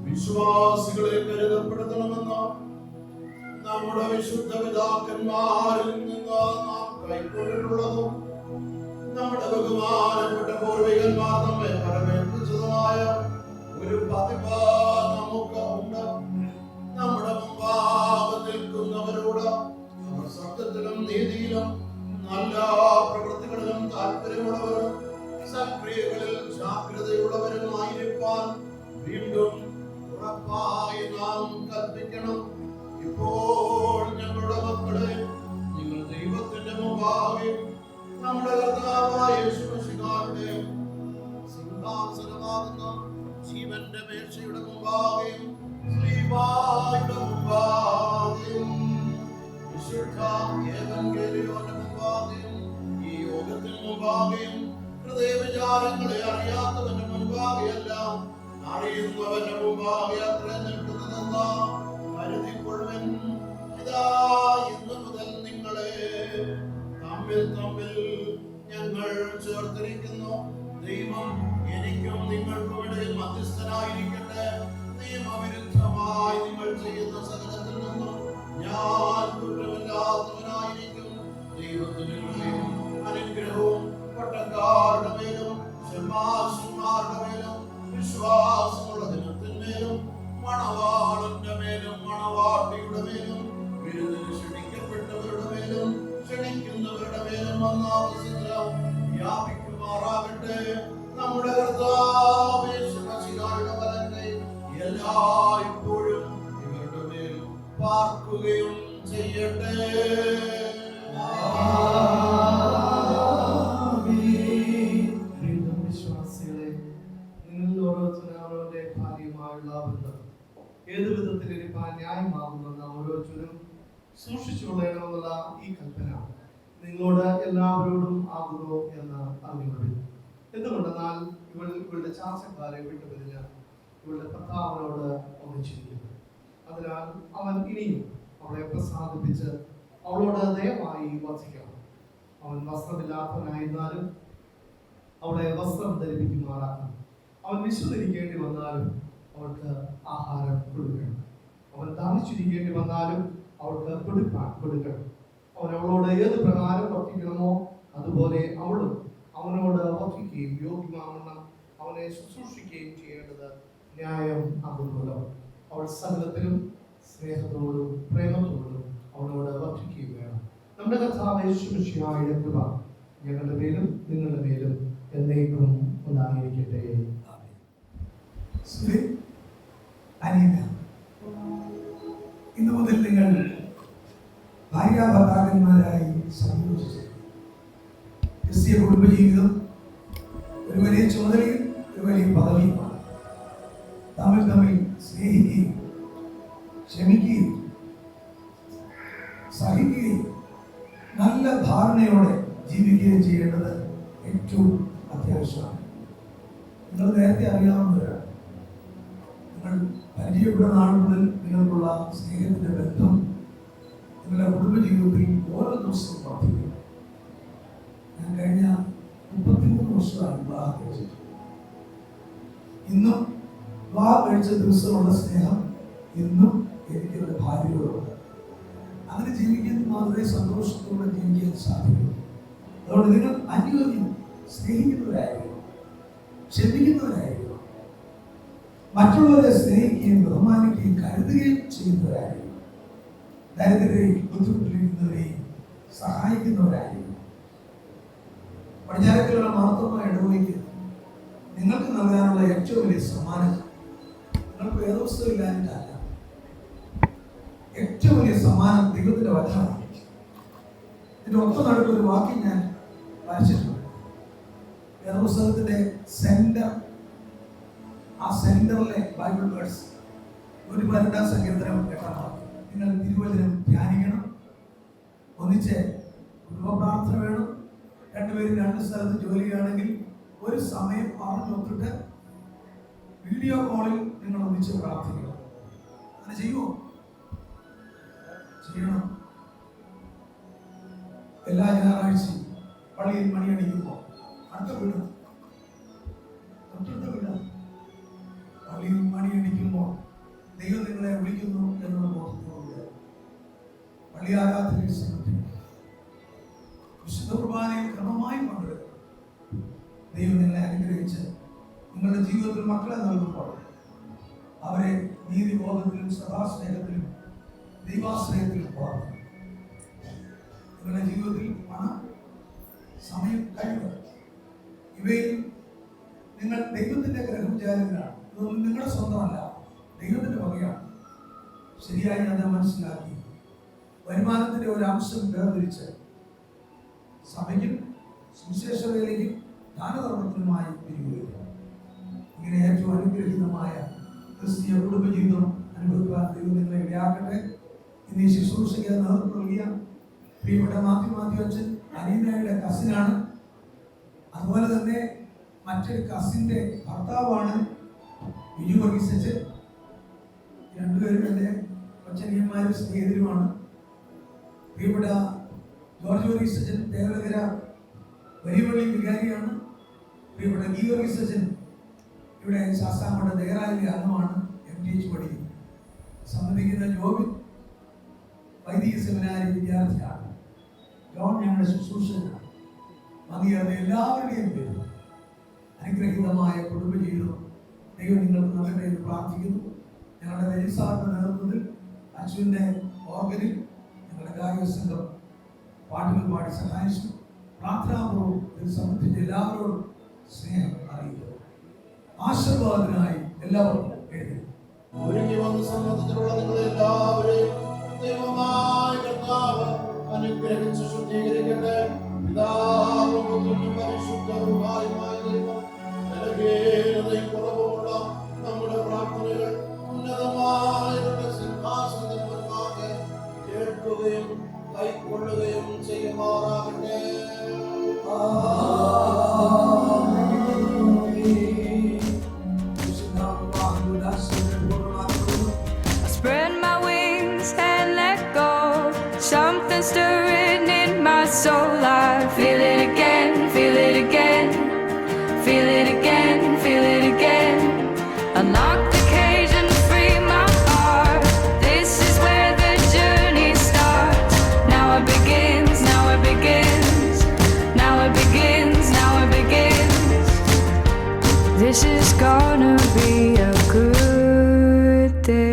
[SPEAKER 3] വിശ്വാസികളെ കരുതപ്പെടുത്തണമെന്ന് നമ്മുടെ വിശുദ്ധ പിതാക്കന്മാരിൽ നിന്ന് നാം കൈക്കൊണ്ടിട്ടുള്ളതും നമ്മുടെ ബഹുമാനപ്പെട്ട പൂർവികന്മാർ നമ്മെ വരവേൽപ്പിച്ചതുമായ ഒരു പതിവ് നമുക്ക് ഉണ്ട്. നമ്മുടെ മുമ്പാകെ നിൽക്കുന്നവരോട് അവർ സത്യത്തിലും നീതിയിലും നല്ല പ്രവൃത്തികളിലും താല്പര്യമുള്ളവരും സക്രിയകളിൽ ജാഗ്രതയുള്ളവരുമായിരിക്കാൻ വീണ്ടും ഉറപ്പായി നാം കൽപ്പിക്കണം. ഇപ്പോൾ ഞങ്ങളുടെ മക്കളെ നിങ്ങൾ ദൈവത്തിന്റെ മുമ്പാകെ നമ്മുടെ കർത്താവായ യേശുമിശിഹായുടെ സിംഹാസനമാകുന്ന ജീവന്റെ മേശയുടെ മുമ്പാകെയും ശ്രീവായുടെ മുമ്പാകെയും വിശുദ്ധ ഏവങ്കേലിയോന്റെ മുമ്പാകെയും ഈ യോഗത്തിന് മുമ്പാകെയും ഹൃദയവിചാരങ്ങളെ അറിയാത്തവന്റെ മുൻപാകെയെല്ലാം അറിയുന്നവന്റെ മുമ്പാകെ അത്ര നിൽക്കുന്നതെന്ന കരുതിക്കൊള്ളുവൻ. ഇതാ ഇന്നു മുതൽ നിങ്ങളെ തമ്മിൽ ഞങ്ങൾ ചേർത്തിരിക്കുന്നു. ദൈവം എനിക്കും നിങ്ങൾക്കും ഇടയിൽ മധ്യസ്ഥനായിരിക്കട്ടെ. നിയമവിരുദ്ധമായി നിങ്ങൾ ചെയ്യുന്ന സകലത്തിൽ നിന്നും ഞാൻ കുറ്റമില്ലാത്തവനായിരിക്കും. ദൈവത്തിന് കൃപയും അനുഗ്രഹവും പട്ടക്കാരുടെ മേലും ശമാശന്മാരുടെ മേലും വിശ്വാസമുള്ള ജനത്തിന്മേലും മണവാളന്റെ മേലും മണവാട്ടിയുടെ മേലും വിരുന്നിന് ക്ഷണിക്കപ്പെട്ടവരുടെ മേലും ക്ഷണിക്കുന്നവരുടെ മേലും വന്നാവസിക്കാം വ്യാപിക്കുമാറാകട്ടെ. നമ്മുടെ കർത്താവ് യേശുമിശിഹായുടെ വലങ്കൈ എല്ലായ്പ്പോഴും ഇവരുടെ മേൽ പാർക്കുകയും ചെയ്യട്ടെ.
[SPEAKER 5] വിശ്വാസികളെ, നിങ്ങൾ ഓരോരുത്തരുടെ ഭാര്യയുമായുള്ള ബന്ധം ഏത് വിധത്തിൽ ഇരിപ്പാൻ ന്യായമാകുമെന്ന് ഓരോരുത്തരും സൂക്ഷിച്ചുകൊള്ളണമെന്നുള്ള ഈ കൽപ്പന നിങ്ങളോട് എല്ലാവരോടും ആകുന്നു എന്ന് അറിഞ്ഞുകൊള്ളും. എന്തുകൊണ്ടെന്നാൽ ഇവളുടെ ചാർച്ചക്കാരെ വിട്ടുപിരിഞ്ഞ് ഇവളുടെ ഭർത്താവിനോട് ഒന്നിച്ചിരിക്കുന്നു. അതിനാൽ അവൻ ഇനിയും അവളെ പ്രസാദിപ്പിച്ച് അവളോട് ദയവായി വർദ്ധിക്കണം. അവൻ വസ്ത്രമില്ലാത്തവനായിരുന്നാലും അവളെ വസ്ത്രം ധരിപ്പിക്കുമാറാക്കണം. അവൻ വിശന്നിരിക്കേണ്ടി വന്നാലും അവൾക്ക് ആഹാരം കൊടുക്കണം. അവൻ ദാഹിച്ചിരിക്കേണ്ടി വന്നാലും അവൾക്ക് കൊടുക്കാൻ കൊടുക്കണം. അവൻ അവളോട് ഏത് പ്രകാരം വർദ്ധിക്കണമോ അതുപോലെ അവളും അവനോട് വർദ്ധിക്കുകയും യോഗ്യമാവണ്ണം അവനെ ശുശ്രൂഷിക്കുകയും ചെയ്യേണ്ടത് ന്യായം ആകുന്നല്ലോ. അവൾ സകലത്തിലും സ്നേഹത്തോടും പ്രേമത്തോടും അവനോട് വർദ്ധിക്കുകയും വേണം. നമ്മുടെ കർത്താവ് യേശുമിശിഹായുടെ കൃപ ഞങ്ങളുടെ മേലും നിങ്ങളുടെ മേലും എന്നേക്കും ഉണ്ടായിരിക്കട്ടെ.
[SPEAKER 6] ഇന്നു മുതൽ നിങ്ങൾ ഭാര്യാഭർത്താക്കന്മാരായി സംയോജിച്ചു. ക്രിസ്തീയ കുടുംബജീവിതം ഒരു വലിയ ചുമതലയും ഒരു നേരത്തെ അറിയാവുന്നവരാണ്. നിങ്ങൾ പരിചയപ്പെടുന്ന നാൾ മുതൽ നിങ്ങൾക്കുള്ള സ്നേഹത്തിന്റെ ബന്ധം നിങ്ങളുടെ കുടുംബജീവിതത്തിൽ ഓരോ ദിവസവും വർദ്ധിക്കും. ഞാൻ കഴിഞ്ഞ 33 വർഷമാണ് വിവാഹം കഴിച്ചിട്ട്. ഇന്നും വിവാഹം കഴിച്ച ദിവസമുള്ള സ്നേഹം ഇന്നും എനിക്ക് എൻ്റെ ഭാര്യയോടുണ്ട്. അങ്ങനെ ജീവിക്കുന്നത് മാത്രമേ സന്തോഷത്തോടെ ജീവിക്കാൻ സാധിക്കൂ. അതുകൊണ്ട് നിങ്ങൾ അന്യോന്യം സ്നേഹിക്കുന്നവരായിരിക്കും, ക്ഷമിക്കുന്നവരായിരിക്കും, മറ്റുള്ളവരെ സ്നേഹിക്കുകയും ബഹുമാനിക്കുകയും കരുതുകയും ചെയ്യുന്നവരായിരിക്കും, ദരിദ്രരെയും ബുദ്ധിമുട്ടിലിരിക്കുന്നവരെയും സഹായിക്കുന്നവരായിരിക്കും. പടിഞ്ഞാറേക്കലുള്ള മഹത്വമായ ഇടവകയ്ക്ക് നിങ്ങൾക്ക് നൽകാനുള്ള ഏറ്റവും വലിയ സമ്മാനം നിങ്ങൾക്ക് വേദപുസ്തകമില്ലാഞ്ഞിട്ടല്ല. ഏറ്റവും വലിയ സമ്മാനം ദൈവത്തിന്റെ വചനമാണ്. ഇതിന്റെ ഒത്ത നടുക്കൊരു വാക്യം ഞാൻ വരച്ചിട്ടുണ്ട്. വേദപുസ്തകത്തിന്റെ സെന്റർ, ആ സെന്ററിലെ ബൈബിൾ വേഴ്സ് 112 സങ്കീർത്തനം 8 വാക്യം. നിങ്ങൾ തിരുവചനം ധ്യാനിക്കണം. ഒന്നിച്ച് കുടുംബ പ്രാർത്ഥന വേണം. രണ്ടുപേരും 2 സ്ഥലത്ത് ജോലിയാണെങ്കിൽ ഒരു സമയം പറഞ്ഞൊത്തിട്ട് വീഡിയോ കോളിൽ നിങ്ങൾ ഒന്നിച്ച് പ്രാർത്ഥിക്കണം. അങ്ങനെ ചെയ്യുമോ? ചെയ്യണം. എല്ലാ ഞായറാഴ്ചയും പള്ളിയിൽ മണിയടിക്കുമ്പോൾ അടുത്ത വീട്, തൊട്ടടുത്ത വീട്, പള്ളിയിൽ മണിയടിക്കുമ്പോൾ ദൈവം നിങ്ങളെ വിളിക്കുന്നു എന്നുള്ള ബോധത്തോടുകൂടി പള്ളി ആരാധനയിൽ സമർപ്പിക്കും. വിശുദ്ധ കുർബാനയിൽ ക്രമമായി പങ്കെടുക്കും. ദൈവം നിങ്ങളെ അനുഗ്രഹിച്ച് നിങ്ങളുടെ ജീവിതത്തിൽ മക്കളെ നൽകുമ്പോൾ അവരെ നീതിബോധത്തിലും സദാസ്നേഹത്തിലും ദൈവാശ്രയത്തിലും വളർത്തും. നിങ്ങളുടെ ജീവിതത്തിൽ പണം, സമയം, കഴിവ് ഇവയിൽ നിങ്ങൾ ദൈവത്തിന്റെ ഗ്രഹവിചാരങ്ങളാണ്. ഇതൊന്നും നിങ്ങളുടെ സ്വന്തമല്ല, ദൈവത്തിന്റെ വകയാണ്. ശരിയായി അത് മനസ്സിലാക്കി വരുമാനത്തിന്റെ ഒരു അംശം വേർതിരിച്ച് സഭയ്ക്കും സുവിശേഷ വേലയ്ക്കും ദാനധർമ്മത്തിനുമായി പിരിവുകയാണ്. ഇങ്ങനെ ഏറ്റവും അനുഗ്രഹീതമായ ക്രിസ്തീയ കുടുംബജീവിതം അനുഭവിക്കാൻ ദൈവം നിങ്ങളെ ഇടയാക്കട്ടെ. ഇന്ന് ഈ ശുശ്രൂഷയ്ക്ക് നേതൃത്വം നൽകിയ പ്രിയപ്പെട്ട മാത്യു അച്ഛൻ അനീനയുടെ കസിനാണ്. അതുപോലെ തന്നെ മറ്റൊരു കസിന്റെ ഭർത്താവാണ് ബിജു വർഗീസ് അച്ഛൻ. രണ്ടുപേരും എൻ്റെ അച്ഛനിയന്മാരും സ്നേഹിതരുമാണ്. പ്രിയപ്പെട്ട ജോർജ് വർഗീസ് അച്ഛൻ തേവലകര വലിയപള്ളി വികാരിയാണ്. പ്രിയപ്പെട്ട ഗീ വർഗീസ് അച്ഛൻ ഇവിടെ ശാസ്താംകോട്ട ദേറായിലെ അംഗമാണ്, MTH പഠിക്കുന്നു. സംബന്ധിക്കുന്ന ജോബിൻ വൈദിക സെമിനാരി വിദ്യാർത്ഥിയാണ്. ജോൺ ഞങ്ങളുടെ ശുശ്രൂഷകനാണ്. വന്നിരുന്ന എല്ലാവരുടെയും പേര് അനുഗ്രഹീതമായ കുടുംബജീവിതം ദൈവം നിങ്ങൾക്ക് നൽകട്ടെ എന്ന് പ്രാർത്ഥിക്കുന്നു. ഞങ്ങളുടെ രജിസാറിന്റെ നേതൃത്വത്തിൽ അച്ഛൻ്റെ ഓർഗനിൽ ഞങ്ങളുടെ ഗായക സംഘം പാട്ടുകൾ പാടി സഹായിച്ചു. പ്രാർത്ഥനാപൂർവ്വം ഇത് സംബന്ധിച്ച് എല്ലാവരോടും സ്നേഹം അറിയിക്കുന്നു. ആശീർവാദത്തിനായി എല്ലാവർക്കും എഴുതി.
[SPEAKER 3] ഒരുങ്ങി വന്ന സമ്മതത്തിലുള്ള നിങ്ങളെല്ലാവരെയും ദൈവമായ കർത്താവ് അനുഗ്രഹിച്ച് ശുദ്ധീകരിക്കട്ടെ. പിതാവും പുത്രനും പരിശുദ്ധരുമായ ദൈവം ബലഹീനതയും കുറവുമുള്ള നമ്മുടെ പ്രാർത്ഥനകൾ ഉന്നതമായ സിംഹാസനത്തിന് മുൻപാകെ കേൾക്കുകയും കൈക്കൊള്ളുകയും ചെയ്യുമാറാകട്ടെ.
[SPEAKER 2] Spread my wings and let go. Something stirring in my soul. I feel it again, feel it again, feel it again, feel it again. Unlock the cage and free my heart. This is where the journey starts. Now it begins, now it begins, now it begins, now it begins. This is gonna be a good day.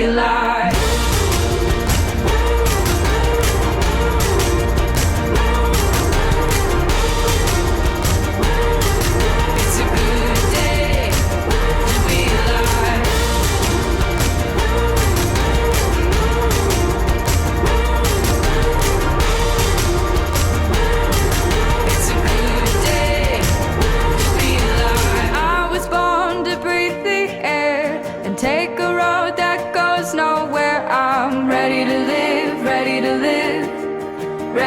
[SPEAKER 2] Alive.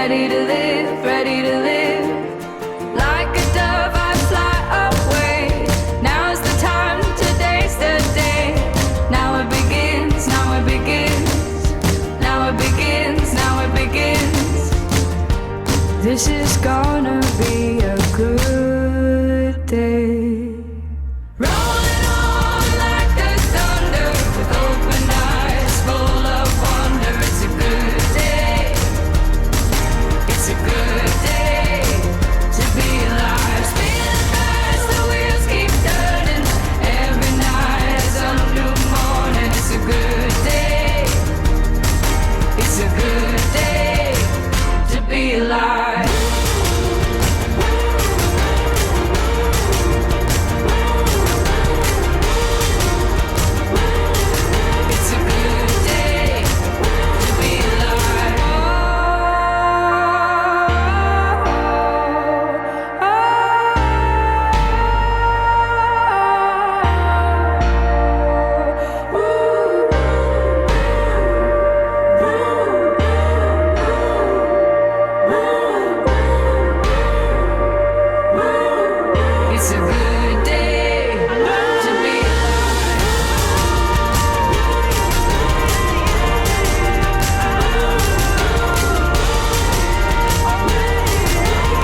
[SPEAKER 7] ready to live, ready to live. Like a dove I fly away. Now is the time, today's the day. Now it begins, now it begins. Now it begins, now it begins. This is gonna be a good day. Rolling on like the thunder, with open eyes full of wonder. It's a good day. It's a good day to be alive. Spinning fast, the wheels keep turning. Every night is a new morning. It's a good day. It's a good day to be alive. It's a good day to be alive. It's a good day to be alive.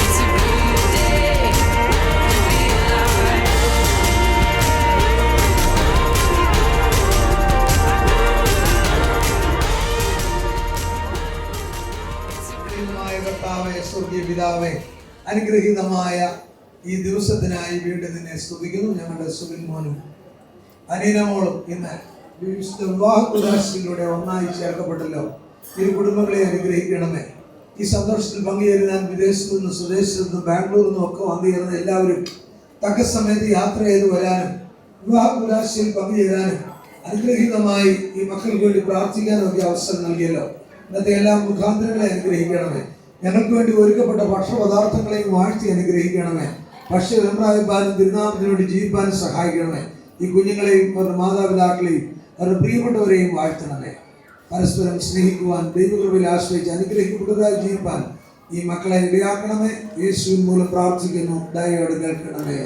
[SPEAKER 7] It's a good day to be alive.
[SPEAKER 1] ദൈവമായ കർത്താവേ, സ്വർഗീയ പിതാവേ, അനുഗ്രഹീതമായ ഈ ദിവസത്തിനായി വീണ്ടും നിന്നെ സ്തുതിക്കുന്നു. ഞങ്ങളുടെ സുബിൻ മോനും അനീനമോളും ഇന്ന് വിശുദ്ധ വിവാഹ കുദാശയിലൂടെ ഒന്നായി ചേർക്കപ്പെട്ടല്ലോ. ഇരു കുടുംബങ്ങളെ അനുഗ്രഹിക്കണമേ. ഈ സന്തോഷത്തിൽ പങ്കുചേരാൻ വിദേശത്തു നിന്നും സ്വദേശത്തു നിന്നും ബാംഗ്ലൂരിൽ നിന്നും ഒക്കെ വന്നുചേർന്ന എല്ലാവരും തക്ക സമയത്ത് യാത്ര ചെയ്ത് വരാനും വിവാഹ കുദാശയിൽ പങ്കുചേരാനും അനുഗ്രഹീതമായി ഈ മക്കൾക്ക് വേണ്ടി പ്രാർത്ഥിക്കാനും ഒക്കെ അവസരം നൽകിയല്ലോ. ഇന്നത്തെ എല്ലാ മുഖാന്തരങ്ങളെ അനുഗ്രഹിക്കണമേ. ഞങ്ങൾക്ക് വേണ്ടി ഒരുക്കപ്പെട്ട ഭക്ഷണപദാർത്ഥങ്ങളെയും വാഴ്ത്തി അനുഗ്രഹിക്കണമേ. ഭക്ഷ്യവിമ്രായപ്പാനും തിരുനാമത്തിന് വേണ്ടി ജീവിപ്പാനും സഹായിക്കണമേ. ഈ കുഞ്ഞുങ്ങളെയും അവരുടെ മാതാപിതാക്കളെയും അവരുടെ പ്രിയപ്പെട്ടവരെയും വാഴ്ത്തണമേ. പരസ്പരം സ്നേഹിക്കുവാൻ, ദൈവകൃപയിൽ ആശ്രയിച്ച് അനുഗ്രഹിക്കപ്പെട്ടതായി ജീവിപ്പാൻ ഈ മക്കളെ ഇടയാക്കണമേ. യേശുവിൻ മൂലം പ്രാർത്ഥിക്കുന്നു. ദയയോടെ കേൾക്കണമേ.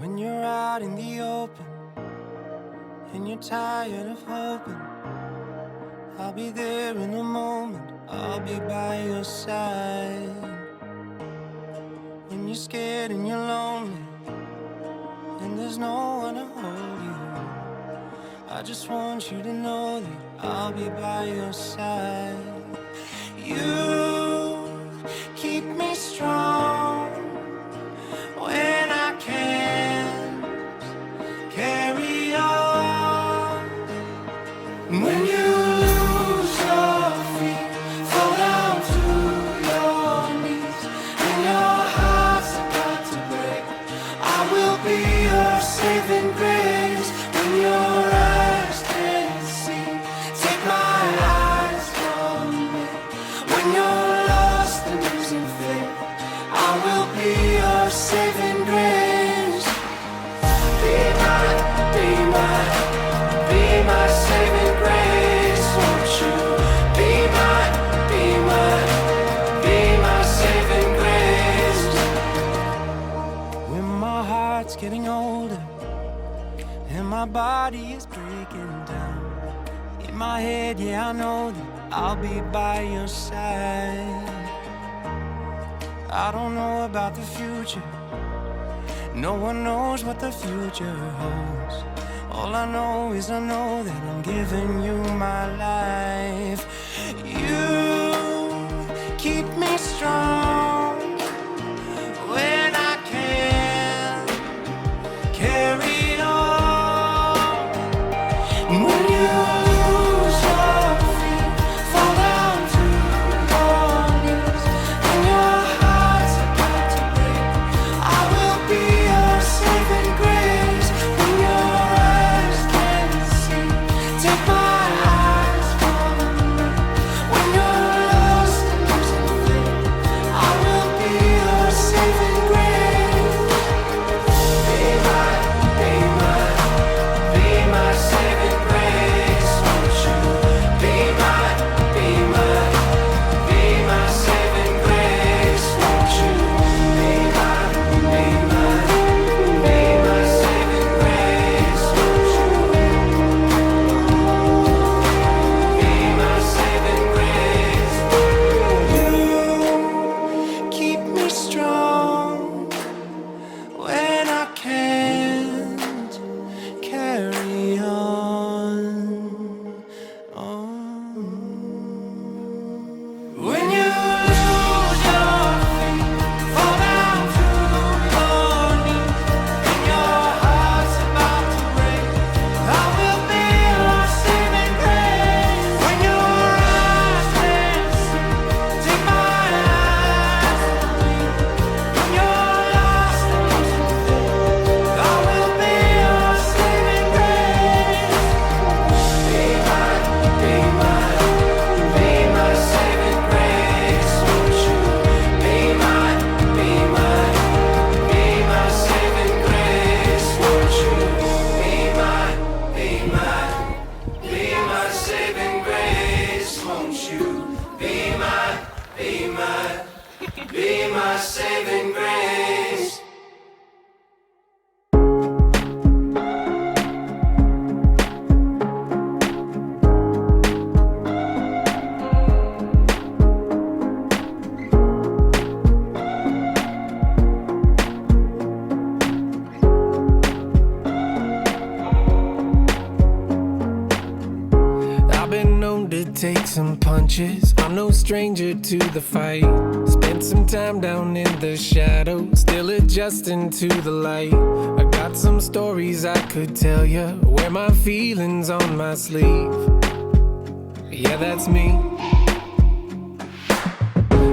[SPEAKER 2] When you're out in the open and you're tired of hoping, I'll be there in a moment, I'll be by your side. When you're scared and you're lonely and there's no one to hold you, I just want you to know that I'll be by your side. You keep me strong when I can't carry on. When you lose your feet, fall down to your knees, and your heart's about to break, I will be your saving grace. When your eyes can't see, take my eyes from me. When you're lost and losing faith, I will be your saving grace. Be my saving grace. Won't you be my saving grace? When my heart's getting older and my body is breaking down, in my head, yeah, I know that I'll be by your side. I don't know about the future, no one knows what the future holds. All I know is I know that I'm giving you my life. You keep me strong when I can't carry on. When you lose your feet, fall down to your knees, and your heart's about to break, I will be your saving grace. When your eyes can't see, take my eyes
[SPEAKER 8] Take some punches, I'm no stranger to the fight. Spent some time down in the shadows, still adjusting to the light. I got some stories I could tell you, wear my feelings on my sleeve. Yeah, that's me.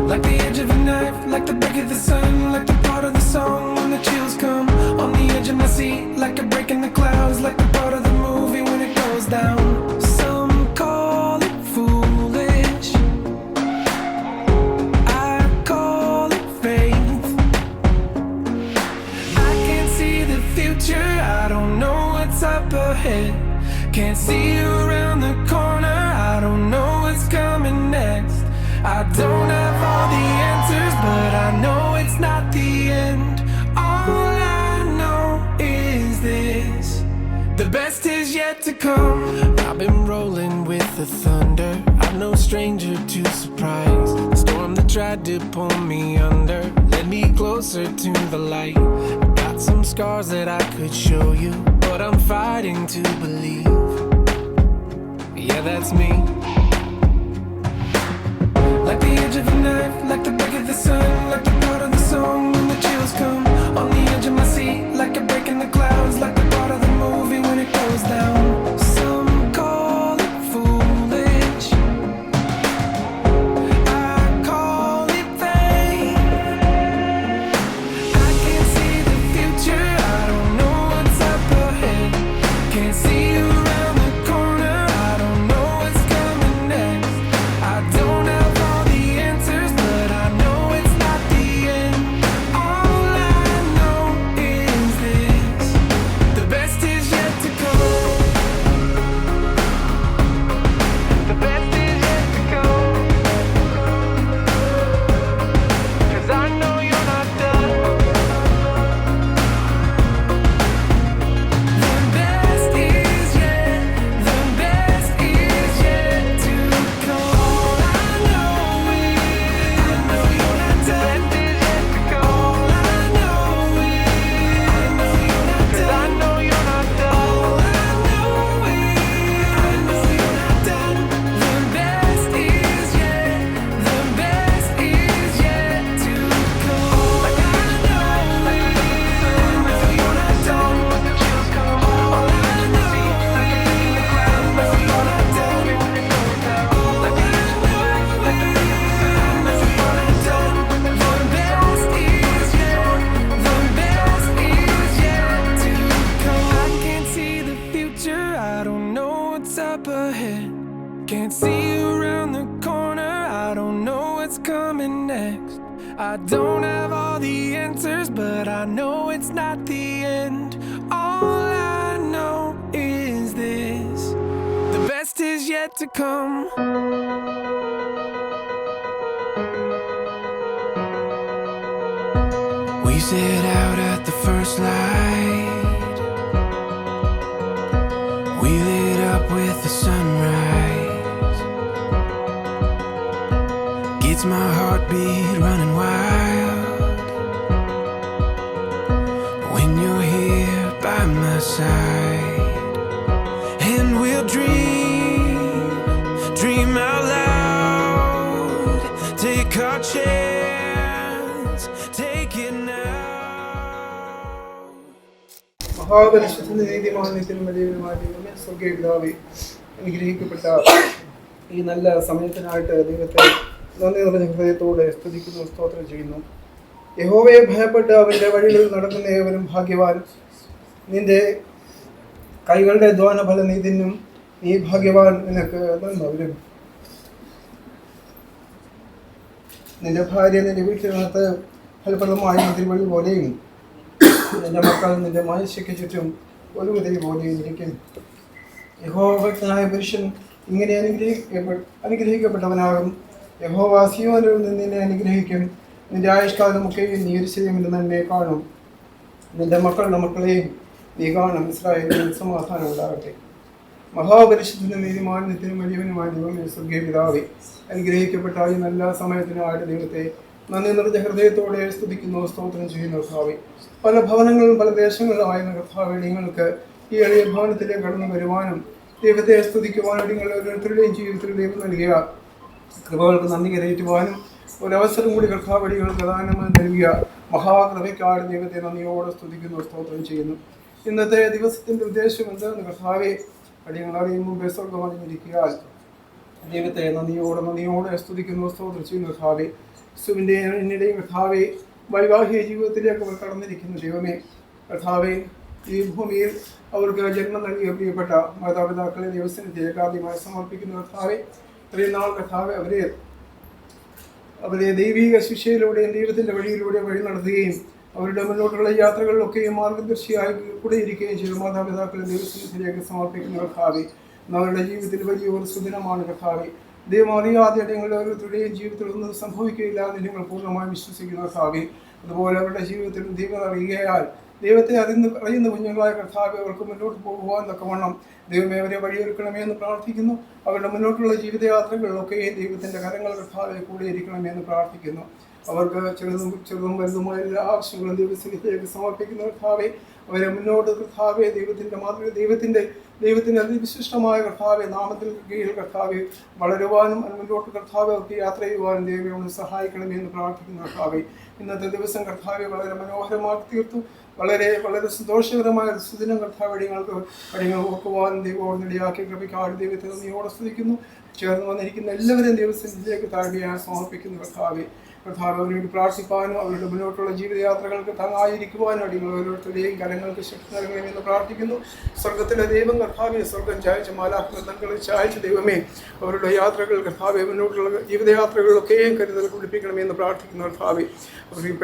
[SPEAKER 8] Like the edge of a knife, like the break of the sun, like the part of the song when the chills come. On the edge of my seat, like a break in the clouds, like the part of the movie when it goes down. Some call it foolish, I call it faith. I can't see the future, I don't know what's up ahead. Can't see around the corner, I don't know what's coming next. I don't have all the answers, but I know it's not the end. All I know is this: the best is yet to come. I've been rolling with the thunder, I'm no stranger to surprise. The storm that tried to pull me under led me closer to the light. I got some scars that I could show you, but I'm fighting to believe. Yeah, that's me. Like the edge of a knife, like the break of the sun, like the part of the song when the chills come. On the edge of my seat, like a break in the clouds, like the part of the movie when it goes down. Some call it foolish, I call it fate. I can't see the future, I don't know what's up ahead. Can't see around the corner, I don't know what's coming next. I don't have all the answers, but I know it's not the end. All I know is this: the best is yet to come. The best is yet to come. 'Cause I know you're not done. The best is yet to come. All I know you're not done. The best is yet to come. All I know you're not done. 'Cause I know you're not done. All I know you're not done. The best is yet to come. Like I know you're not done. When the chills come, all I know you're not done. When it goes down, like I know you're not done. The best is yet to come. I can't see the future, I don't know what's up ahead. Can't see around the corner, I don't know what's coming next. I don't have all the answers, but I know it's not the end. All I know is this: the best is yet to come. We set out at the first light, we lit up with the sunrise. Gets my heartbeat running wild when you're here by my side. And we'll dream out loud. Take our chance, take it now.
[SPEAKER 5] മഹാപരിശുദ്ധ നീതിമാൻ നിത്യമായ ദൈവമേ, സ്വർഗ്ഗീയ പിതാവേ, അനുഗ്രഹിക്കപ്പെട്ട ഈ നല്ല സമയത്തിനായിട്ട് ദൈവത്തെ നന്ദി നിറഞ്ഞ ഹൃദയത്തോടെ സ്തുതിക്കുന്നു, സ്തോത്രം ചെയ്യുന്നു. യഹോവയെ ഭയപ്പെട്ട് അവൻ്റെ വഴികളിൽ നടക്കുന്ന ഏവരും ഭാഗ്യവാൻ. നിന്റെ കൈകളുടെ ദ്വാനഫലം നീ തിന്നും, നീ ഭാഗ്യവാൻ, നിനക്ക് നന്മ വരും. നിന്റെ ഭാര്യ നിന്റെ വീട്ടിനകത്ത് ഫലപ്രദമായ മതിൽവഴി പോലെയും നിന്റെ മക്കൾ നിന്റെ മാനസിക ചുറ്റും ഒരു മുതൽ പോലെയും ഇരിക്കും. യഹോവഭക്തനായ പുരുഷൻ ഇങ്ങനെ അനുഗ്രഹിക്കപ്പെട്ടവനാകും. യഹോവ സീയോനിൽ നിന്ന് നിന്നെ അനുഗ്രഹിക്കും. നിന്റെ ആയുഷ്കാലമൊക്കെയും നീ യെരൂശലേമിൽ നന്മയെ കാണും. നിന്റെ മക്കളുടെ മക്കളെയും നീ കാണും. ഇസ്രായേലിൽ സമാധാനം ഉണ്ടാകട്ടെ. മഹാപരിശുദ്ധനും നീതിമാന്യത്തിനും വലിയവനുമായ ദൈവമേ, സ്വർഗീയ പിതാവേ, അനുഗ്രഹിക്കപ്പെട്ട ഈ നല്ല സമയത്തിനായിട്ട് ദൈവത്തെ നന്ദി നിറഞ്ഞ ഹൃദയത്തോടെ സ്തുതിക്കുന്നു, സ്തോത്രം ചെയ്യുന്നു. കർത്താവേ, പല ഭവനങ്ങളിലും പല ദേശങ്ങളിലുമായിരുന്ന കർത്താവേ, നിങ്ങൾക്ക് ഈ എളിയ ഭവനത്തിലേക്ക് കടന്നു വരുവാനും ദൈവത്തെ സ്തുതിക്കുവാനും നിങ്ങളുടെ ഓരോരുത്തരുടെയും ജീവിതത്തിൽ ദൈവം നൽകിയ കൃപകൾക്ക് നന്ദി കരയറ്റുവാനും ഒരവസരം കൂടി കർത്താവ് നിങ്ങൾക്ക് ദാനമായി നൽകിയ മഹാകൃപയ്ക്കാട് ദൈവത്തെ നന്ദിയോടെ സ്തുതിക്കുന്നു, സ്തോത്രം ചെയ്യുന്നു. ഇന്നത്തെ ദിവസത്തിൻ്റെ ഉദ്ദേശം എന്താണെന്ന് കർത്താവെ അടിയങ്ങൾ അറിയുമ്പോൾ ബേസ്വർഗം അറിഞ്ഞിരിക്കുക. ദൈവത്തെ നന്ദിയോടെ സ്തുതിക്കുന്നു, സ്തോത്രം ചെയ്യുന്നു. കർത്താവെ, ക്രിസ്തുവിൻ്റെ എന്നിടെയും കർത്താവെ വൈവാഹിക ജീവിതത്തിലേക്ക് അവർ കടന്നിരിക്കുന്നു. ദൈവമേ, കർത്താവെ, ഈ ഭൂമിയിൽ അവർക്ക് ജന്മം നൽകിയ പ്രിയപ്പെട്ട മാതാപിതാക്കളെ ദൈവസന്നിധിയിലേക്ക് ആദ്യമായി സമർപ്പിക്കുന്ന കർത്താവെ, ഇത്രയും നാൾ കർത്താവെ അവരെ ദൈവിക ശിക്ഷയിലൂടെയും ദൈവത്തിൻ്റെ വഴിയിലൂടെ വഴി നടത്തുകയും അവരുടെ മുന്നോട്ടുള്ള യാത്രകളിലൊക്കെയും മാർഗദർശിയായി കൂടെ ഇരിക്കുകയും ചെയ്തു മാതാപിതാക്കളെ ദൈവസന്നിധിയിലേക്ക് സമർപ്പിക്കുന്ന കർത്താവെ, അവരുടെ ജീവിതത്തിൽ വലിയൊരു സുദിനമാണ് കർത്താവെ. ദൈവം അറിയാതെ നിങ്ങളുടെ ഓരോരുത്തരുടെയും ജീവിതത്തിൽ ഒന്നും സംഭവിക്കുകയില്ല എന്ന് നിങ്ങൾ പൂർണ്ണമായി വിശ്വസിക്കുന്ന കർത്താവെ. അതുപോലെ അവരുടെ ജീവിതത്തിൽ ദൈവം അറിയുകയാൽ ദൈവത്തെ അറിയുന്ന കുഞ്ഞുങ്ങളായ കർത്താവെ അവർക്ക് മുന്നോട്ട് പോകുവാൻ തക്കവണ്ണം ദൈവമേ അവരെ വഴിയൊരുക്കണമേ എന്ന് പ്രാർത്ഥിക്കുന്നു. അവരുടെ മുന്നോട്ടുള്ള ജീവിതയാത്രകളിലൊക്കെ ദൈവത്തിൻ്റെ കരങ്ങൾ കർത്താവെ കൂടെ ഇരിക്കണമേ എന്ന് പ്രാർത്ഥിക്കുന്നു. അവർക്ക് ചെറുതും വലുതുമായ എല്ലാ ആവശ്യങ്ങളും ദൈവസന്നിധിയിലേക്ക് സമർപ്പിക്കുന്ന കർത്താവെ, അവരെ മുന്നോട്ട് കർത്താവെ ദൈവത്തിൻ്റെ മാതൃക ദൈവത്തിൻ്റെ അതിവിശിഷ്ടമായ കർത്താവെ നാമത്തിൽ കീഴിൽ കർത്താവെ വളരുവാനും മുന്നോട്ട് കർത്താവെ അവർക്ക് യാത്ര ചെയ്യുവാനും ദൈവം സഹായിക്കണമേ എന്ന് പ്രാർത്ഥിക്കുന്ന കർത്താവെ. ഇന്നത്തെ ദിവസം കർത്താവെ വളരെ മനോഹരമാക്കി തീർത്തു. വളരെ സന്തോഷകരമായ ഒരു സുദിനം കർത്താവ് അടിയങ്ങൾ ഓർക്കുവാനും ദൈവം ഇടയാക്കി കൃപയ്ക്കാട് ദൈവത്തെ നന്ദിയോടെ സ്തുതിക്കുന്നു. ചേർന്ന് വന്നിരിക്കുന്ന എല്ലാവരെയും ദൈവസന്നിധിയിലേക്ക് താഴ്മയായി സമർപ്പിക്കുന്നു കർത്താവെ. കർത്താവ് അവരോട് പ്രാർത്ഥിപ്പാനും അവരുടെ മുന്നോട്ടുള്ള ജീവിതയാത്രകൾക്ക് താങ്ങായിരിക്കുവാനും അടിയങ്ങൾ ഓരോരുത്തരുടെയും കരങ്ങൾക്ക് ശക്തി നൽകണമെന്ന് പ്രാർത്ഥിക്കുന്നു. സ്വർഗത്തിലെ ദൈവം കർത്താവെ, സ്വർഗം ചായച്ച മാലാഖ്മങ്ങളെ ചായച്ച ദൈവമേ, അവരുടെ യാത്രകൾ കർത്താവെ മുന്നോട്ടുള്ള ജീവിതയാത്രകളിലൊക്കെയും കരുതൽ കുടിപ്പിക്കണമെന്ന് പ്രാർത്ഥിക്കുന്നു കർത്താവെ. അവരുടെ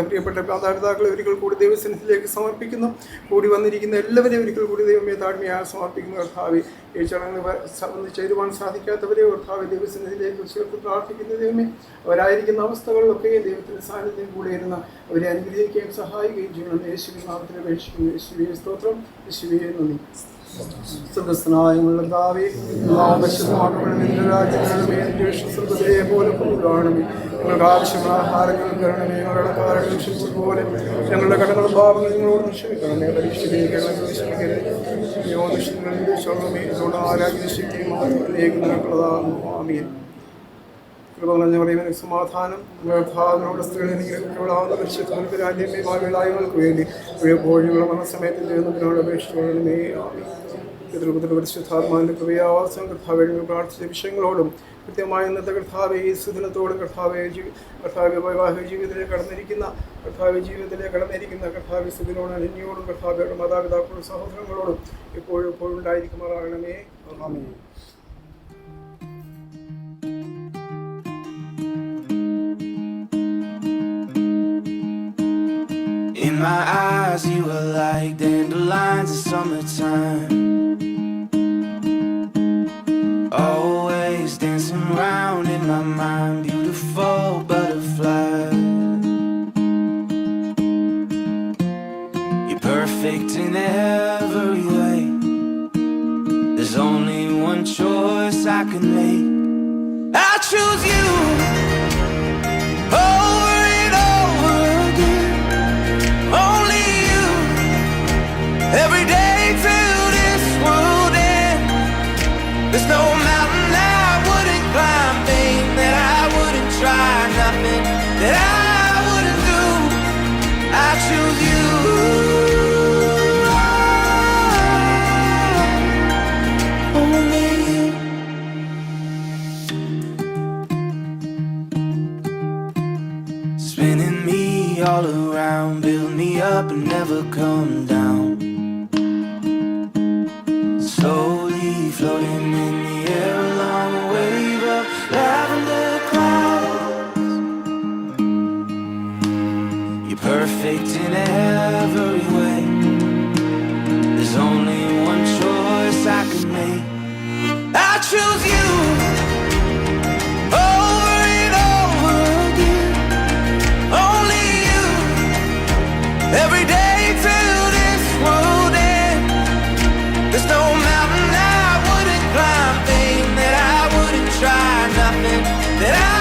[SPEAKER 5] പ്രിയപ്പെട്ട മാതാപിതാക്കളെ ഒരിക്കൽ കൂടി ദൈവസന്നിധിയിലേക്ക് സമർപ്പിക്കുന്നു. കൂടി വന്നിരിക്കുന്ന എല്ലാവരെയും ഒരിക്കൽ കൂടി ദൈവമേ താഴ്മയായി സമർപ്പിക്കുന്നു കർത്താവെ. ഈ ചടങ്ങ് ചേരുവാൻ സാധിക്കാത്തവരെ കർത്താവെ ദൈവസന്നിധിയിലേക്ക് ചേർത്ത് പ്രാർത്ഥിക്കുന്ന ദൈവമേ, അവരായിരിക്കുന്ന അവസ്ഥകളിലൊക്കെ ദൈവത്തിൻ്റെ സാന്നിധ്യം കൂടെ ഇരുന്ന് അവരെ അനുഗ്രഹിക്കുകയും സഹായിക്കുകയും ചെയ്യണം. യേശുവിൻ നാമത്തിൽ അപേക്ഷിക്കുന്നു. യേശുവേ സ്തോത്രം, യേശുവേ നന്ദി. സ്വർഗസ്നായമുള്ള കർത്താവേ, സ്വർഗത്തിലെ പോലെ കാണണമേ. ഞങ്ങൾക്ക് ആവശ്യമുള്ള ആഹാരങ്ങൾ തരണമേ. ഞങ്ങളുടെ കാരണങ്ങൾ ക്ഷമിച്ചതുപോലെ ഞങ്ങളുടെ കടകളും പാപങ്ങൾ നിങ്ങളോട് ക്ഷമിക്കണമേ. പരീക്ഷയിലേക്ക് ആരാഗ്യ ശക്തിയും നിനക്കുള്ളതാകുന്നു. ആമീൻ. കൃപ നിറഞ്ഞ പറയുന്ന സമാധാനം ഭാഗങ്ങളുടെ സ്ത്രീകളാവുന്ന പരിശുദ്ധങ്ങൾക്ക് രാജ്യങ്ങൾക്ക് വേണ്ടി എപ്പോഴുള്ള മനസ്സമയത്തിൽ ദൈവത്തിനോട് അപേക്ഷിച്ചുകൊള്ളണമേ. പിതൃപുത്ര പരിശുദ്ധാത്മാവിൻ്റെ കൃപയാവാസം കർത്താവെ പ്രാർത്ഥിച്ച വിഷയങ്ങളോടും കൃത്യമായ ഇന്നത്തെ കർത്താവെ ഈ സുദിനത്തോടും കർത്താവെ വൈവാഹിക ജീവിതത്തിലേക്ക് കടന്നിരിക്കുന്ന കർത്താവെ സുദിനോടും അന്യോടും കർത്താവയുടെ മാതാപിതാക്കളോടും സഹോദരങ്ങളോടും എപ്പോഴും ഉണ്ടായിരിക്കുമാറാകണമേ. ആമേൻ.
[SPEAKER 8] In my eyes you were like dandelions in summertime, always dancing round in my mind, beautiful butterfly. You're perfect in every way, there's only one choice I can make. I choose you over and over again, only you, every day till this world ends. There's no mountain I wouldn't climb, thing that I wouldn't try, nothing that I wouldn't do. I choose you. Only you. Spinning me all around, build me up and never come down. Slowly that